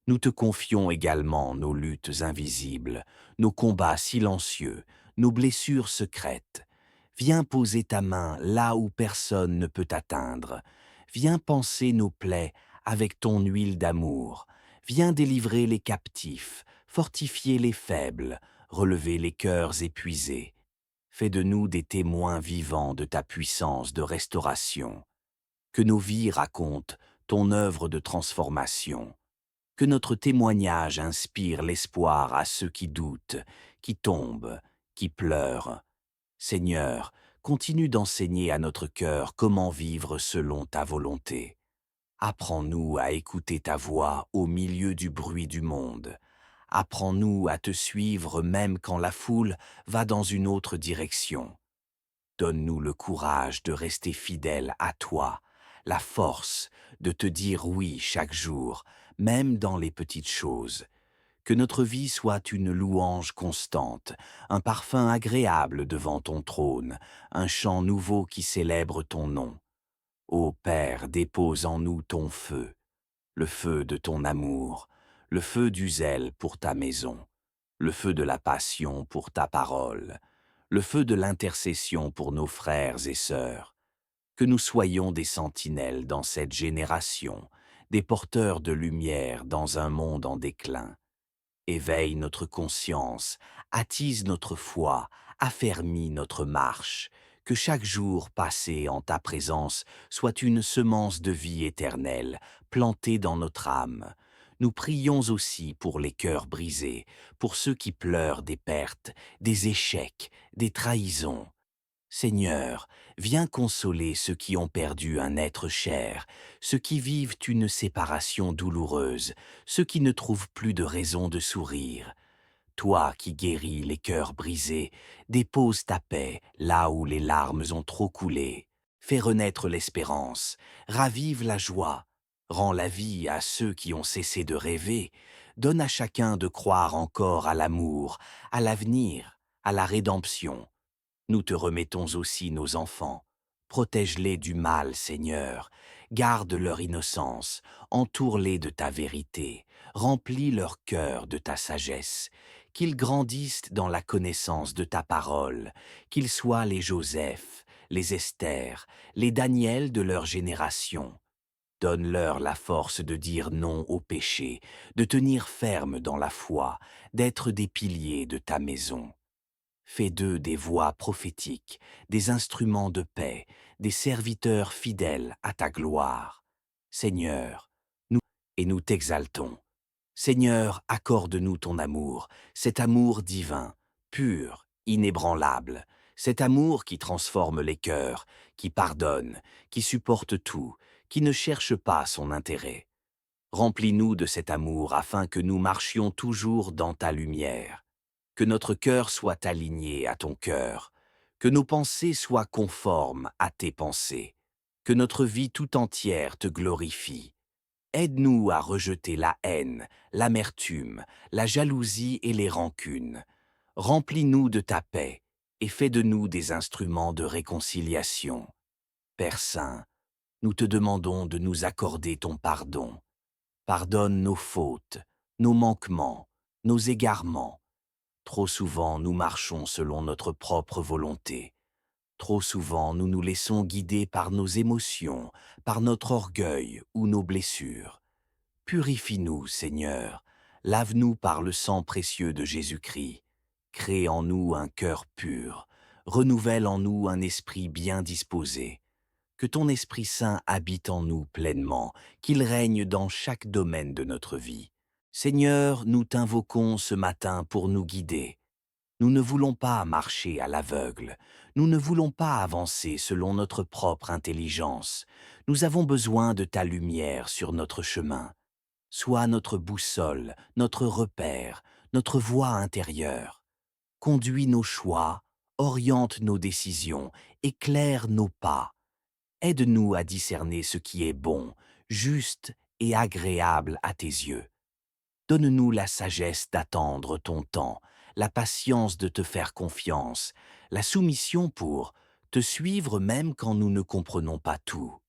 nous te confions également nos luttes invisibles, nos combats silencieux, nos blessures secrètes. Viens poser ta main là où personne ne peut atteindre. Viens panser nos plaies avec ton huile d'amour. Viens délivrer les captifs, fortifier les faibles, relever les cœurs épuisés. Fais de nous des témoins vivants de ta puissance de restauration. Que nos vies racontent ton œuvre de transformation. Que notre témoignage inspire l'espoir à ceux qui doutent, qui tombent, qui pleurent. Seigneur, continue d'enseigner à notre cœur comment vivre selon ta volonté. Apprends-nous à écouter ta voix au milieu du bruit du monde. Apprends-nous à te suivre même quand la foule va dans une autre direction. Donne-nous le courage de rester fidèle à toi, la force de te dire oui chaque jour, même dans les petites choses. Que notre vie soit une louange constante, un parfum agréable devant ton trône, un chant nouveau qui célèbre ton nom. Ô Père, dépose en nous ton feu, le feu de ton amour, le feu du zèle pour ta maison, le feu de la passion pour ta parole, le feu de l'intercession pour nos frères et sœurs. Que nous soyons des sentinelles dans cette génération, des porteurs de lumière dans un monde en déclin. Éveille notre conscience, attise notre foi, affermis notre marche. Que chaque jour passé en ta présence soit une semence de vie éternelle, plantée dans notre âme. Nous prions aussi pour les cœurs brisés, pour ceux qui pleurent des pertes, des échecs, des trahisons. Seigneur, viens consoler ceux qui ont perdu un être cher, ceux qui vivent une séparation douloureuse, ceux qui ne trouvent plus de raison de sourire. Toi qui guéris les cœurs brisés, dépose ta paix là où les larmes ont trop coulé. Fais renaître l'espérance, ravive la joie, rends la vie à ceux qui ont cessé de rêver, donne à chacun de croire encore à l'amour, à l'avenir, à la rédemption. Nous te remettons aussi nos enfants. Protège-les du mal, Seigneur. Garde leur innocence. Entoure-les de ta vérité. Remplis leur cœur de ta sagesse. Qu'ils grandissent dans la connaissance de ta parole. Qu'ils soient les Joseph, les Esther, les Daniel de leur génération. Donne-leur la force de dire non au péché, de tenir ferme dans la foi, d'être des piliers de ta maison. Fais d'eux des voix prophétiques, des instruments de paix, des serviteurs fidèles à ta gloire. Seigneur, nous et nous t'exaltons. Seigneur, accorde-nous ton amour, cet amour divin, pur, inébranlable, cet amour qui transforme les cœurs, qui pardonne, qui supporte tout, qui ne cherche pas son intérêt. Remplis-nous de cet amour afin que nous marchions toujours dans ta lumière. Que notre cœur soit aligné à ton cœur, que nos pensées soient conformes à tes pensées, que notre vie tout entière te glorifie. Aide-nous à rejeter la haine, l'amertume, la jalousie et les rancunes. Remplis-nous de ta paix et fais de nous des instruments de réconciliation. Père Saint, nous te demandons de nous accorder ton pardon. Pardonne nos fautes, nos manquements, nos égarements. Trop souvent, nous marchons selon notre propre volonté. Trop souvent, nous nous laissons guider par nos émotions, par notre orgueil ou nos blessures. Purifie-nous, Seigneur, lave-nous par le sang précieux de Jésus-Christ. Crée en nous un cœur pur, renouvelle en nous un esprit bien disposé. Que ton Esprit Saint habite en nous pleinement, qu'il règne dans chaque domaine de notre vie. Seigneur, nous t'invoquons ce matin pour nous guider. Nous ne voulons pas marcher à l'aveugle. Nous ne voulons pas avancer selon notre propre intelligence. Nous avons besoin de ta lumière sur notre chemin. Sois notre boussole, notre repère, notre voie intérieure. Conduis nos choix, oriente nos décisions, éclaire nos pas. Aide-nous à discerner ce qui est bon, juste et agréable à tes yeux. Donne-nous la sagesse d'attendre ton temps, la patience de te faire confiance, la soumission pour te suivre même quand nous ne comprenons pas tout.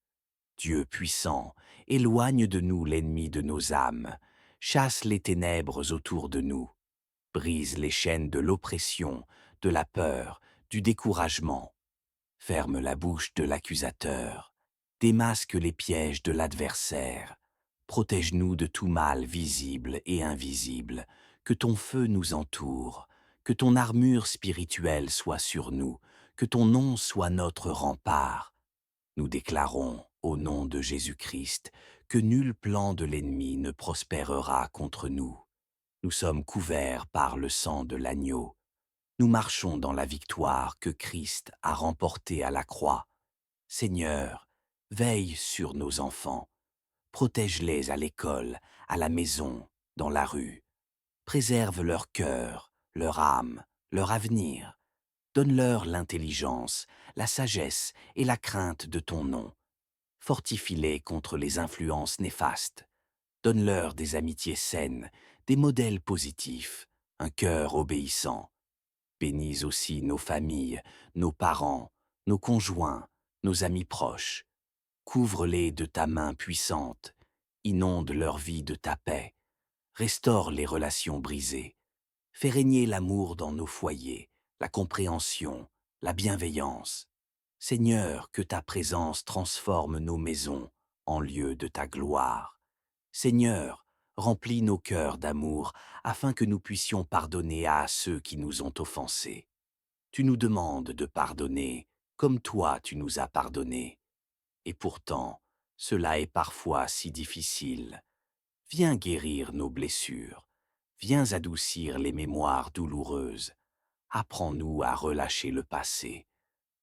Dieu puissant, éloigne de nous l'ennemi de nos âmes, chasse les ténèbres autour de nous, brise les chaînes de l'oppression, de la peur, du découragement. Ferme la bouche de l'accusateur, démasque les pièges de l'adversaire, protège-nous de tout mal visible et invisible, que ton feu nous entoure, que ton armure spirituelle soit sur nous, que ton nom soit notre rempart. Nous déclarons, au nom de Jésus-Christ, que nul plan de l'ennemi ne prospérera contre nous. Nous sommes couverts par le sang de l'agneau. Nous marchons dans la victoire que Christ a remportée à la croix. Seigneur, veille sur nos enfants. Protège-les à l'école, à la maison, dans la rue. Préserve leur cœur, leur âme, leur avenir. Donne-leur l'intelligence, la sagesse et la crainte de ton nom. Fortifie-les contre les influences néfastes. Donne-leur des amitiés saines, des modèles positifs, un cœur obéissant. Bénis aussi nos familles, nos parents, nos conjoints, nos amis proches. Couvre-les de ta main puissante, inonde leur vie de ta paix, restaure les relations brisées, fais régner l'amour dans nos foyers, la compréhension, la bienveillance. Seigneur, que ta présence transforme nos maisons en lieu de ta gloire. Seigneur, remplis nos cœurs d'amour afin que nous puissions pardonner à ceux qui nous ont offensés. Tu nous demandes de pardonner comme toi tu nous as pardonné. Et pourtant, cela est parfois si difficile. Viens guérir nos blessures. Viens adoucir les mémoires douloureuses. Apprends-nous à relâcher le passé.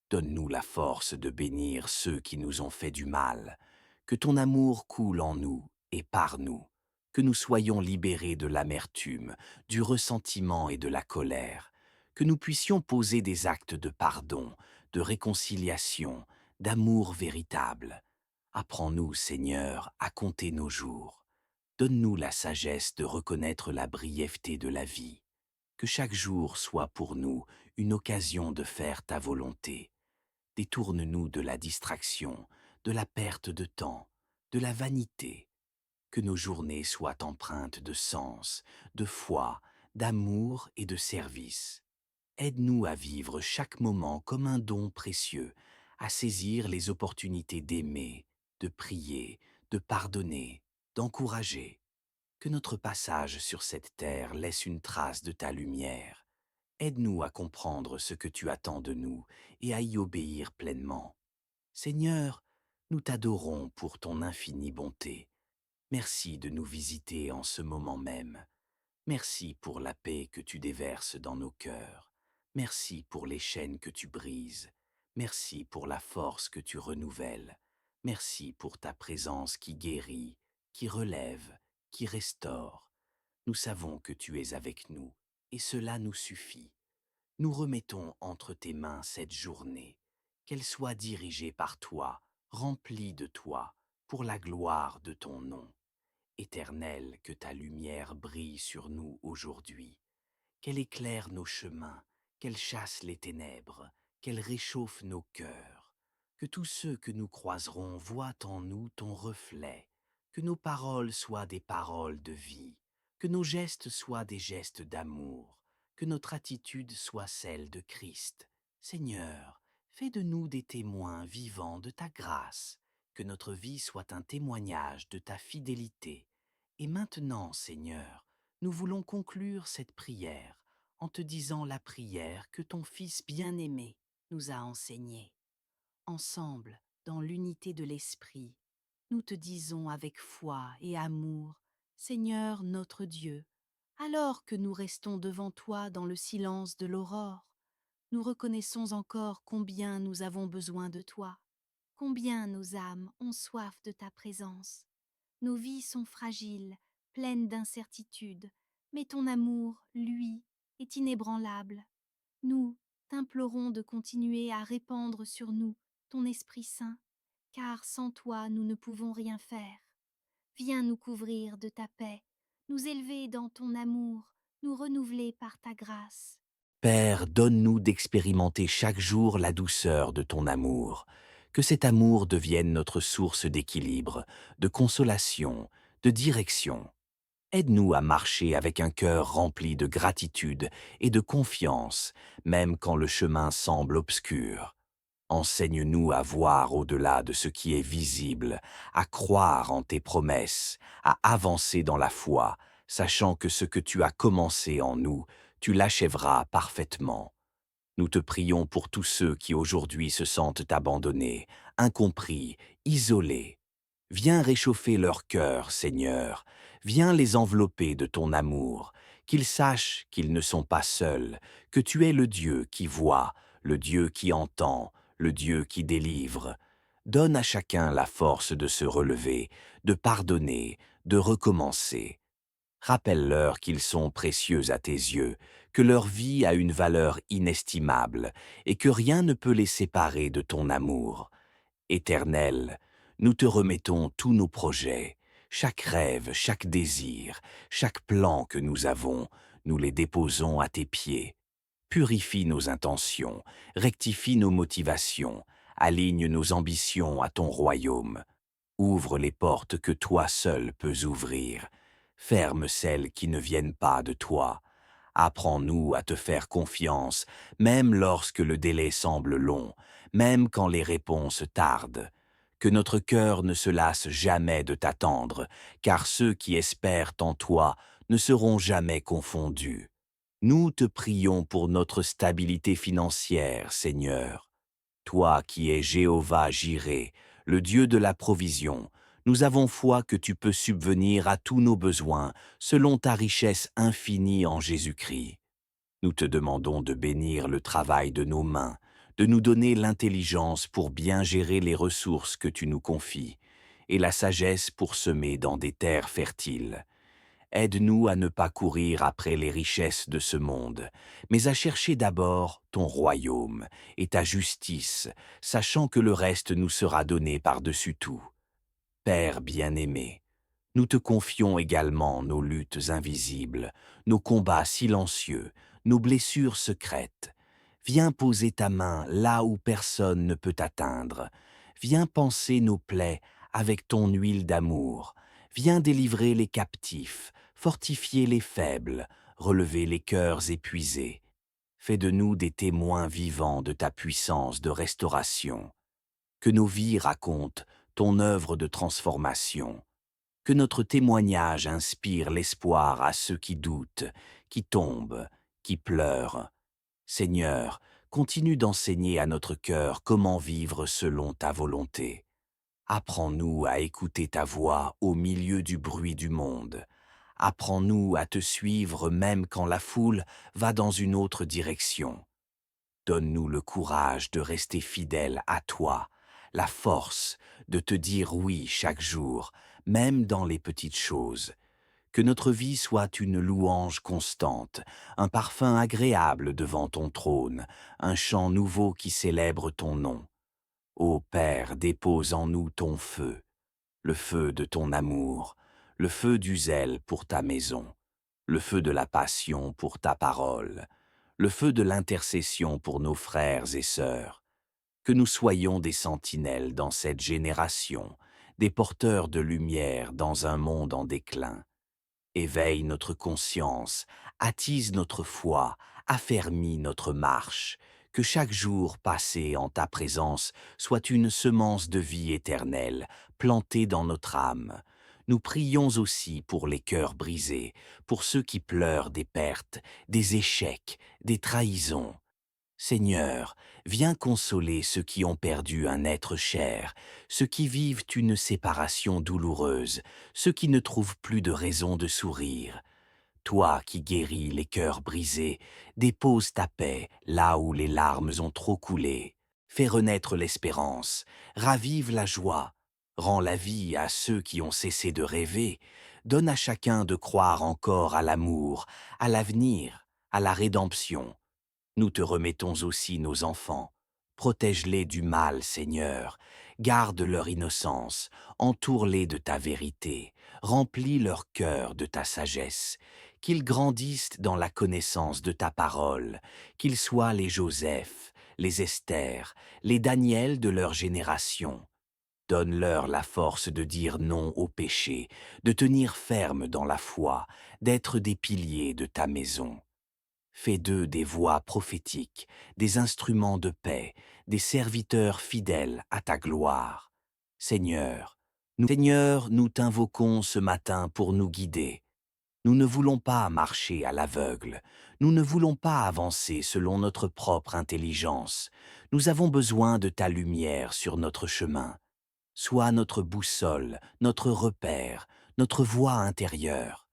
Donne-nous la force de bénir ceux qui nous ont fait du mal. Que ton amour coule en nous et par nous. Que nous soyons libérés de l'amertume, du ressentiment et de la colère. Que nous puissions poser des actes de pardon, de réconciliation, d'amour véritable. Apprends-nous, Seigneur, à compter nos jours. Donne-nous la sagesse de reconnaître la brièveté de la vie. Que chaque jour soit pour nous une occasion de faire ta volonté. Détourne-nous de la distraction, de la perte de temps, de la vanité. Que nos journées soient empreintes de sens, de foi, d'amour et de service. Aide-nous à vivre chaque moment comme un don précieux, à saisir les opportunités d'aimer, de prier, de pardonner, d'encourager. Que notre passage sur cette terre laisse une trace de ta lumière. Aide-nous à comprendre ce que tu attends de nous et à y obéir pleinement. Seigneur, nous t'adorons pour ton infinie bonté. Merci de nous visiter en ce moment même. Merci pour la paix que tu déverses dans nos cœurs. Merci pour les chaînes que tu brises. Merci pour la force que tu renouvelles. Merci pour ta présence qui guérit, qui relève, qui restaure. Nous savons que tu es avec nous, et cela nous suffit. Nous remettons entre tes mains cette journée, qu'elle soit dirigée par toi, remplie de toi, pour la gloire de ton nom. Éternel, que ta lumière brille sur nous aujourd'hui, qu'elle éclaire nos chemins, qu'elle chasse les ténèbres, qu'elle réchauffe nos cœurs, que tous ceux que nous croiserons voient en nous ton reflet, que nos paroles soient des paroles de vie, que nos gestes soient des gestes d'amour, que notre attitude soit celle de Christ. Seigneur, fais de nous des témoins vivants de ta grâce, que notre vie soit un témoignage de ta fidélité. Et maintenant, Seigneur, nous voulons conclure cette prière en te disant la prière que ton Fils bien-aimé nous a enseignée. Ensemble, dans l'unité de l'Esprit, nous te disons avec foi et amour, Seigneur notre Dieu, alors que nous restons devant toi dans le silence de l'aurore, nous reconnaissons encore combien nous avons besoin de toi, combien nos âmes ont soif de ta présence. Nos vies sont fragiles, pleines d'incertitudes, mais ton amour, lui, est inébranlable. Nous t'implorons de continuer à répandre sur nous ton Esprit Saint, car sans toi nous ne pouvons rien faire. Viens nous couvrir de ta paix, nous élever dans ton amour, nous renouveler par ta grâce. Père, donne-nous d'expérimenter chaque jour la douceur de ton amour. Que cet amour devienne notre source d'équilibre, de consolation, de direction. Aide-nous à marcher avec un cœur rempli de gratitude et de confiance, même quand le chemin semble obscur. Enseigne-nous à voir au-delà de ce qui est visible, à croire en tes promesses, à avancer dans la foi, sachant que ce que tu as commencé en nous, tu l'achèveras parfaitement. Nous te prions pour tous ceux qui aujourd'hui se sentent abandonnés, incompris, isolés. Viens réchauffer leur cœur, Seigneur. Viens les envelopper de ton amour, qu'ils sachent qu'ils ne sont pas seuls, que tu es le Dieu qui voit, le Dieu qui entend, le Dieu qui délivre. Donne à chacun la force de se relever, de pardonner, de recommencer. Rappelle-leur qu'ils sont précieux à tes yeux, que leur vie a une valeur inestimable et que rien ne peut les séparer de ton amour. Éternel, nous te remettons tous nos projets, chaque rêve, chaque désir, chaque plan que nous avons, nous les déposons à tes pieds. Purifie nos intentions, rectifie nos motivations, aligne nos ambitions à ton royaume. Ouvre les portes que toi seul peux ouvrir. Ferme celles qui ne viennent pas de toi. Apprends-nous à te faire confiance, même lorsque le délai semble long, même quand les réponses tardent. Que notre cœur ne se lasse jamais de t'attendre, car ceux qui espèrent en toi ne seront jamais confondus. Nous te prions pour notre stabilité financière, Seigneur. Toi qui es Jéhovah Jireh, le Dieu de la provision, nous avons foi que tu peux subvenir à tous nos besoins selon ta richesse infinie en Jésus-Christ. Nous te demandons de bénir le travail de nos mains, de nous donner l'intelligence pour bien gérer les ressources que tu nous confies, et la sagesse pour semer dans des terres fertiles. Aide-nous à ne pas courir après les richesses de ce monde, mais à chercher d'abord ton royaume et ta justice, sachant que le reste nous sera donné par-dessus tout. Père bien-aimé, nous te confions également nos luttes invisibles, nos combats silencieux, nos blessures secrètes. Viens poser ta main là où personne ne peut atteindre. Viens panser nos plaies avec ton huile d'amour. Viens délivrer les captifs, fortifier les faibles, relever les cœurs épuisés. Fais de nous des témoins vivants de ta puissance de restauration. Que nos vies racontent ton œuvre de transformation. Que notre témoignage inspire l'espoir à ceux qui doutent, qui tombent, qui pleurent. Seigneur, continue d'enseigner à notre cœur comment vivre selon ta volonté. Apprends-nous à écouter ta voix au milieu du bruit du monde. Apprends-nous à te suivre même quand la foule va dans une autre direction. Donne-nous le courage de rester fidèle à toi, la force de te dire oui chaque jour, même dans les petites choses. Que notre vie soit une louange constante, un parfum agréable devant ton trône, un chant nouveau qui célèbre ton nom. Ô Père, dépose en nous ton feu, le feu de ton amour, le feu du zèle pour ta maison, le feu de la passion pour ta parole, le feu de l'intercession pour nos frères et sœurs. Que nous soyons des sentinelles dans cette génération, des porteurs de lumière dans un monde en déclin. Éveille notre conscience, attise notre foi, affermis notre marche, que chaque jour passé en ta présence soit une semence de vie éternelle, plantée dans notre âme. Nous prions aussi pour les cœurs brisés, pour ceux qui pleurent des pertes, des échecs, des trahisons. Seigneur, viens consoler ceux qui ont perdu un être cher, ceux qui vivent une séparation douloureuse, ceux qui ne trouvent plus de raison de sourire. Toi qui guéris les cœurs brisés, dépose ta paix là où les larmes ont trop coulé. Fais renaître l'espérance, ravive la joie, rends la vie à ceux qui ont cessé de rêver, donne à chacun de croire encore à l'amour, à l'avenir, à la rédemption. Nous te remettons aussi nos enfants. Protège-les du mal, Seigneur. Garde leur innocence. Entoure-les de ta vérité. Remplis leur cœur de ta sagesse. Qu'ils grandissent dans la connaissance de ta parole. Qu'ils soient les Joseph, les Esther, les Daniel de leur génération. Donne-leur la force de dire non au péché, de tenir ferme dans la foi, d'être des piliers de ta maison. Fais d'eux des voix prophétiques, des instruments de paix, des serviteurs fidèles à ta gloire. Seigneur, nous t'invoquons ce matin pour nous guider. Nous ne voulons pas marcher à l'aveugle, nous ne voulons pas avancer selon notre propre intelligence. Nous avons besoin de ta lumière sur notre chemin. Sois notre boussole, notre repère, notre voie intérieure.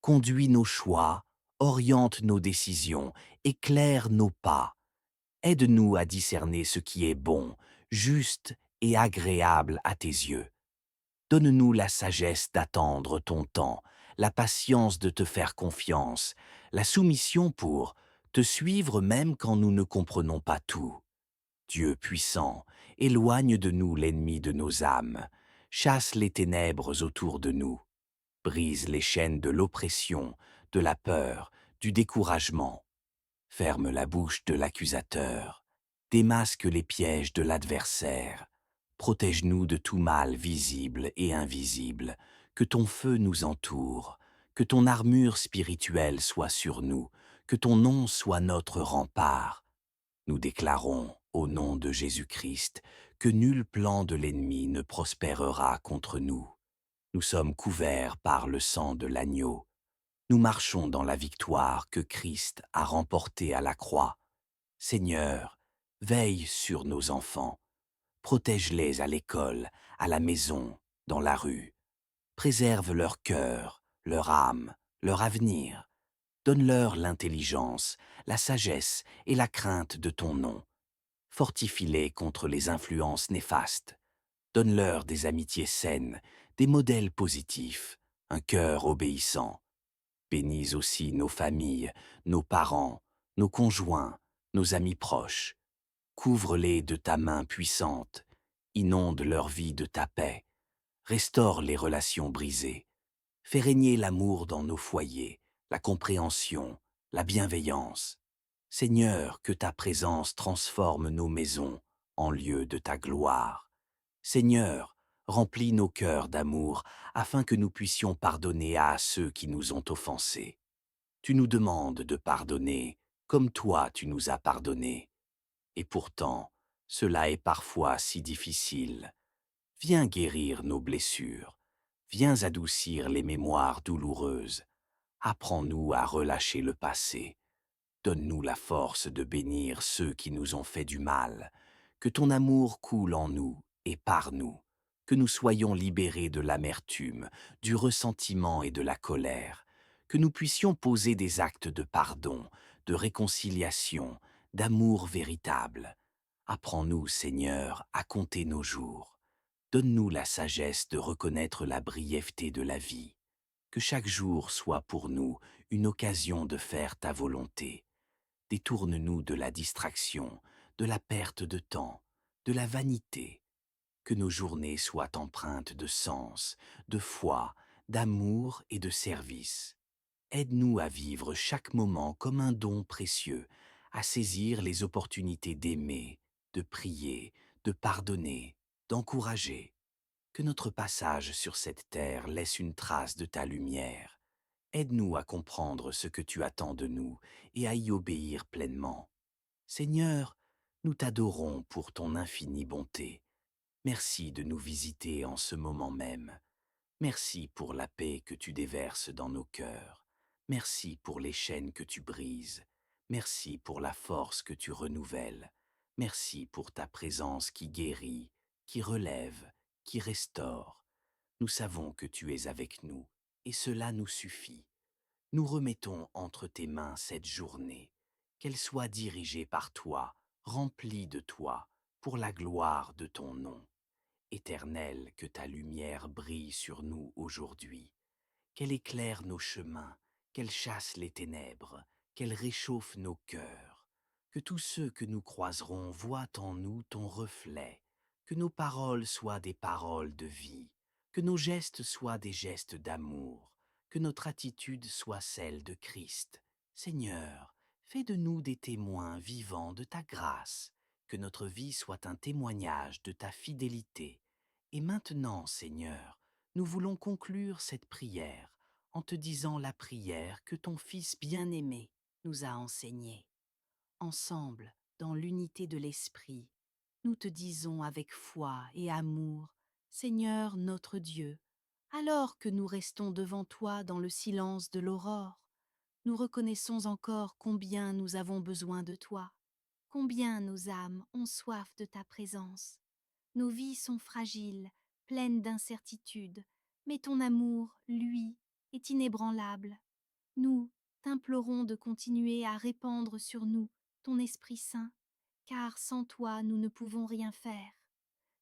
Conduis nos choix, oriente nos décisions, éclaire nos pas. Aide-nous à discerner ce qui est bon, juste et agréable à tes yeux. Donne-nous la sagesse d'attendre ton temps, la patience de te faire confiance, la soumission pour te suivre même quand nous ne comprenons pas tout. Dieu puissant, éloigne de nous l'ennemi de nos âmes, chasse les ténèbres autour de nous. Brise les chaînes de l'oppression, de la peur, du découragement. Ferme la bouche de l'accusateur. Démasque les pièges de l'adversaire. Protège-nous de tout mal visible et invisible. Que ton feu nous entoure. Que ton armure spirituelle soit sur nous. Que ton nom soit notre rempart. Nous déclarons, au nom de Jésus-Christ, que nul plan de l'ennemi ne prospérera contre nous. Nous sommes couverts par le sang de l'agneau. Nous marchons dans la victoire que Christ a remportée à la croix. Seigneur, veille sur nos enfants. Protège-les à l'école, à la maison, dans la rue. Préserve leur cœur, leur âme, leur avenir. Donne-leur l'intelligence, la sagesse et la crainte de ton nom. Fortifie-les contre les influences néfastes. Donne-leur des amitiés saines, des modèles positifs, un cœur obéissant. Bénis aussi nos familles, nos parents, nos conjoints, nos amis proches. Couvre-les de ta main puissante. Inonde leur vie de ta paix. Restaure les relations brisées. Fais régner l'amour dans nos foyers, la compréhension, la bienveillance. Seigneur, que ta présence transforme nos maisons en lieu de ta gloire. Seigneur, remplis nos cœurs d'amour afin que nous puissions pardonner à ceux qui nous ont offensés. Tu nous demandes de pardonner comme toi tu nous as pardonné. Et pourtant, cela est parfois si difficile. Viens guérir nos blessures. Viens adoucir les mémoires douloureuses. Apprends-nous à relâcher le passé. Donne-nous la force de bénir ceux qui nous ont fait du mal. Que ton amour coule en nous et par nous. Que nous soyons libérés de l'amertume, du ressentiment et de la colère. Que nous puissions poser des actes de pardon, de réconciliation, d'amour véritable. Apprends-nous, Seigneur, à compter nos jours. Donne-nous la sagesse de reconnaître la brièveté de la vie. Que chaque jour soit pour nous une occasion de faire ta volonté. Détourne-nous de la distraction, de la perte de temps, de la vanité. Que nos journées soient empreintes de sens, de foi, d'amour et de service. Aide-nous à vivre chaque moment comme un don précieux, à saisir les opportunités d'aimer, de prier, de pardonner, d'encourager. Que notre passage sur cette terre laisse une trace de ta lumière. Aide-nous à comprendre ce que tu attends de nous et à y obéir pleinement. Seigneur, nous t'adorons pour ton infinie bonté. Merci de nous visiter en ce moment même. Merci pour la paix que tu déverses dans nos cœurs. Merci pour les chaînes que tu brises. Merci pour la force que tu renouvelles. Merci pour ta présence qui guérit, qui relève, qui restaure. Nous savons que tu es avec nous, et cela nous suffit. Nous remettons entre tes mains cette journée, qu'elle soit dirigée par toi, remplie de toi, pour la gloire de ton nom. Éternel, que ta lumière brille sur nous aujourd'hui, qu'elle éclaire nos chemins, qu'elle chasse les ténèbres, qu'elle réchauffe nos cœurs, que tous ceux que nous croiserons voient en nous ton reflet, que nos paroles soient des paroles de vie, que nos gestes soient des gestes d'amour, que notre attitude soit celle de Christ. Seigneur, fais de nous des témoins vivants de ta grâce, que notre vie soit un témoignage de ta fidélité. Et maintenant, Seigneur, nous voulons conclure cette prière en te disant la prière que ton Fils bien-aimé nous a enseignée. Ensemble, dans l'unité de l'Esprit, nous te disons avec foi et amour, Seigneur notre Dieu, alors que nous restons devant toi dans le silence de l'aurore, nous reconnaissons encore combien nous avons besoin de toi, combien nos âmes ont soif de ta présence. Nos vies sont fragiles, pleines d'incertitudes, mais ton amour, lui, est inébranlable. Nous t'implorons de continuer à répandre sur nous ton Esprit Saint, car sans toi nous ne pouvons rien faire.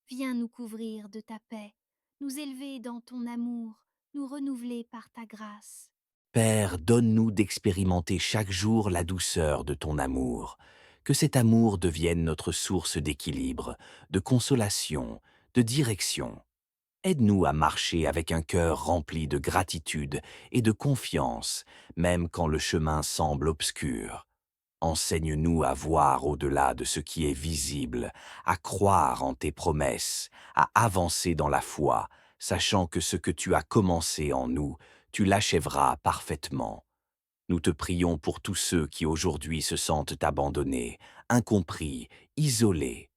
Viens nous couvrir de ta paix, nous élever dans ton amour, nous renouveler par ta grâce. Père, donne-nous d'expérimenter chaque jour la douceur de ton amour. Que cet amour devienne notre source d'équilibre, de consolation, de direction. Aide-nous à marcher avec un cœur rempli de gratitude et de confiance, même quand le chemin semble obscur. Enseigne-nous à voir au-delà de ce qui est visible, à croire en tes promesses, à avancer dans la foi, sachant que ce que tu as commencé en nous, tu l'achèveras parfaitement. Nous te prions pour tous ceux qui aujourd'hui se sentent abandonnés, incompris, isolés.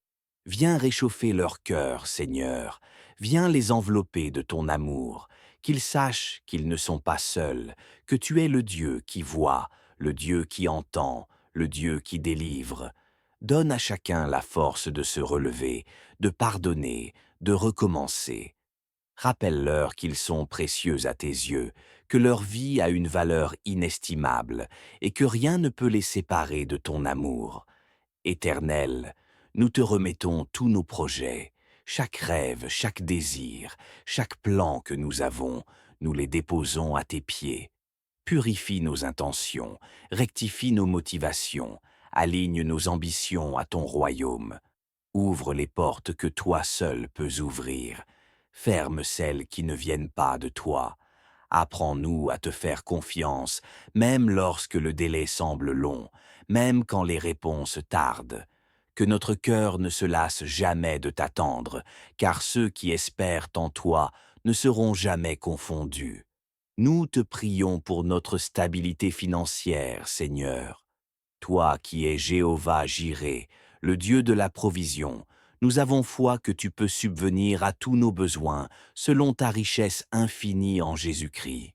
Viens réchauffer leur cœur, Seigneur. Viens les envelopper de ton amour, qu'ils sachent qu'ils ne sont pas seuls, que tu es le Dieu qui voit, le Dieu qui entend, le Dieu qui délivre. Donne à chacun la force de se relever, de pardonner, de recommencer. Rappelle-leur qu'ils sont précieux à tes yeux, que leur vie a une valeur inestimable et que rien ne peut les séparer de ton amour. Éternel, nous te remettons tous nos projets, chaque rêve, chaque désir, chaque plan que nous avons, nous les déposons à tes pieds. Purifie nos intentions, rectifie nos motivations, aligne nos ambitions à ton royaume. Ouvre les portes que toi seul peux ouvrir. Ferme celles qui ne viennent pas de toi. Apprends-nous à te faire confiance, même lorsque le délai semble long, même quand les réponses tardent. Que notre cœur ne se lasse jamais de t'attendre, car ceux qui espèrent en toi ne seront jamais confondus. Nous te prions pour notre stabilité financière, Seigneur. Toi qui es Jéhovah Jireh, le Dieu de la provision, nous avons foi que tu peux subvenir à tous nos besoins selon ta richesse infinie en Jésus-Christ.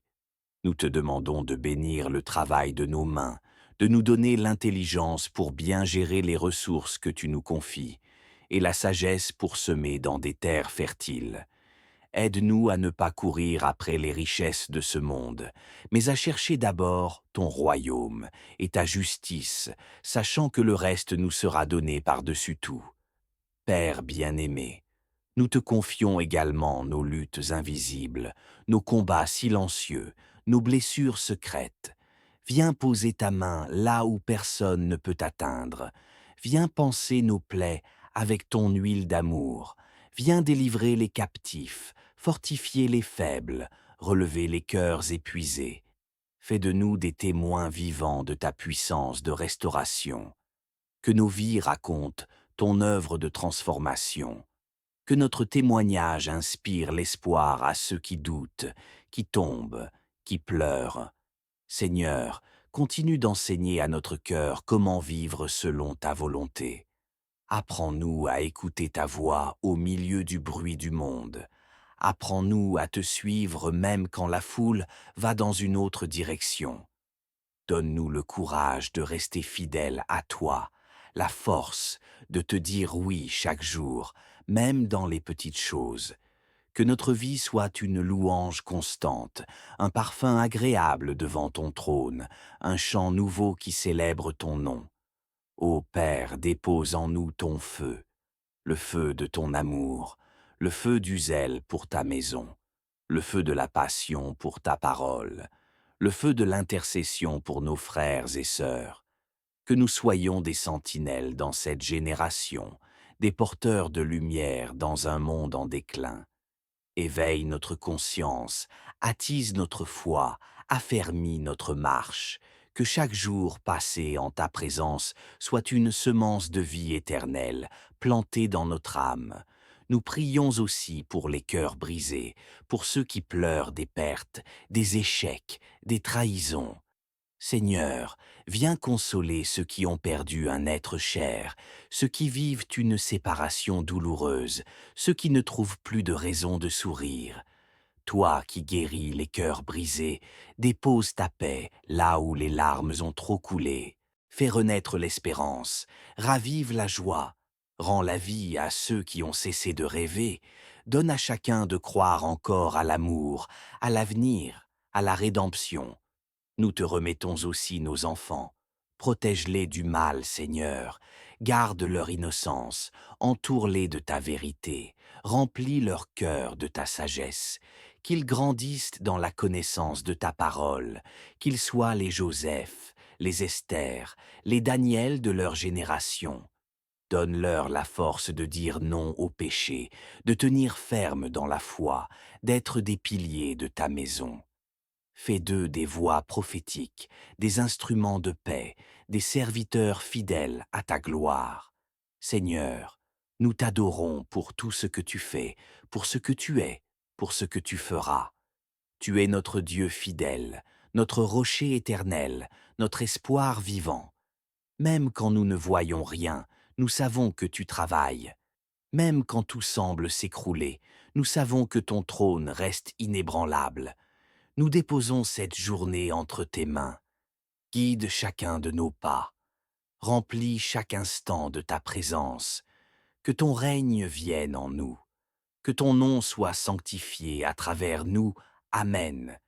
Nous te demandons de bénir le travail de nos mains, de nous donner l'intelligence pour bien gérer les ressources que tu nous confies, et la sagesse pour semer dans des terres fertiles. Aide-nous à ne pas courir après les richesses de ce monde, mais à chercher d'abord ton royaume et ta justice, sachant que le reste nous sera donné par-dessus tout. Père bien-aimé, nous te confions également nos luttes invisibles, nos combats silencieux, nos blessures secrètes. Viens poser ta main là où personne ne peut atteindre. Viens panser nos plaies avec ton huile d'amour. Viens délivrer les captifs, fortifier les faibles, relever les cœurs épuisés. Fais de nous des témoins vivants de ta puissance de restauration. Que nos vies racontent ton œuvre de transformation. Que notre témoignage inspire l'espoir à ceux qui doutent, qui tombent, qui pleurent. Seigneur, continue d'enseigner à notre cœur comment vivre selon ta volonté. Apprends-nous à écouter ta voix au milieu du bruit du monde. Apprends-nous à te suivre même quand la foule va dans une autre direction. Donne-nous le courage de rester fidèles à toi, la force de te dire oui chaque jour, même dans les petites choses. Que notre vie soit une louange constante, un parfum agréable devant ton trône, un chant nouveau qui célèbre ton nom. Ô Père, dépose en nous ton feu, le feu de ton amour, le feu du zèle pour ta maison, le feu de la passion pour ta parole, le feu de l'intercession pour nos frères et sœurs. Que nous soyons des sentinelles dans cette génération, des porteurs de lumière dans un monde en déclin. Éveille notre conscience, attise notre foi, affermis notre marche, que chaque jour passé en ta présence soit une semence de vie éternelle, plantée dans notre âme. Nous prions aussi pour les cœurs brisés, pour ceux qui pleurent des pertes, des échecs, des trahisons. Seigneur, viens consoler ceux qui ont perdu un être cher, ceux qui vivent une séparation douloureuse, ceux qui ne trouvent plus de raison de sourire. Toi qui guéris les cœurs brisés, dépose ta paix là où les larmes ont trop coulé. Fais renaître l'espérance, ravive la joie, rends la vie à ceux qui ont cessé de rêver, donne à chacun de croire encore à l'amour, à l'avenir, à la rédemption. Nous te remettons aussi nos enfants. Protège-les du mal, Seigneur. Garde leur innocence. Entoure-les de ta vérité. Remplis leur cœur de ta sagesse. Qu'ils grandissent dans la connaissance de ta parole. Qu'ils soient les Joseph, les Esther, les Daniel de leur génération. Donne-leur la force de dire non au péché, de tenir ferme dans la foi, d'être des piliers de ta maison. Fais d'eux des voix prophétiques, des instruments de paix, des serviteurs fidèles à ta gloire. Seigneur, nous t'adorons pour tout ce que tu fais, pour ce que tu es, pour ce que tu feras. Tu es notre Dieu fidèle, notre rocher éternel, notre espoir vivant. Même quand nous ne voyons rien, nous savons que tu travailles. Même quand tout semble s'écrouler, nous savons que ton trône reste inébranlable. Nous déposons cette journée entre tes mains. Guide chacun de nos pas. Remplis chaque instant de ta présence. Que ton règne vienne en nous. Que ton nom soit sanctifié à travers nous. Amen.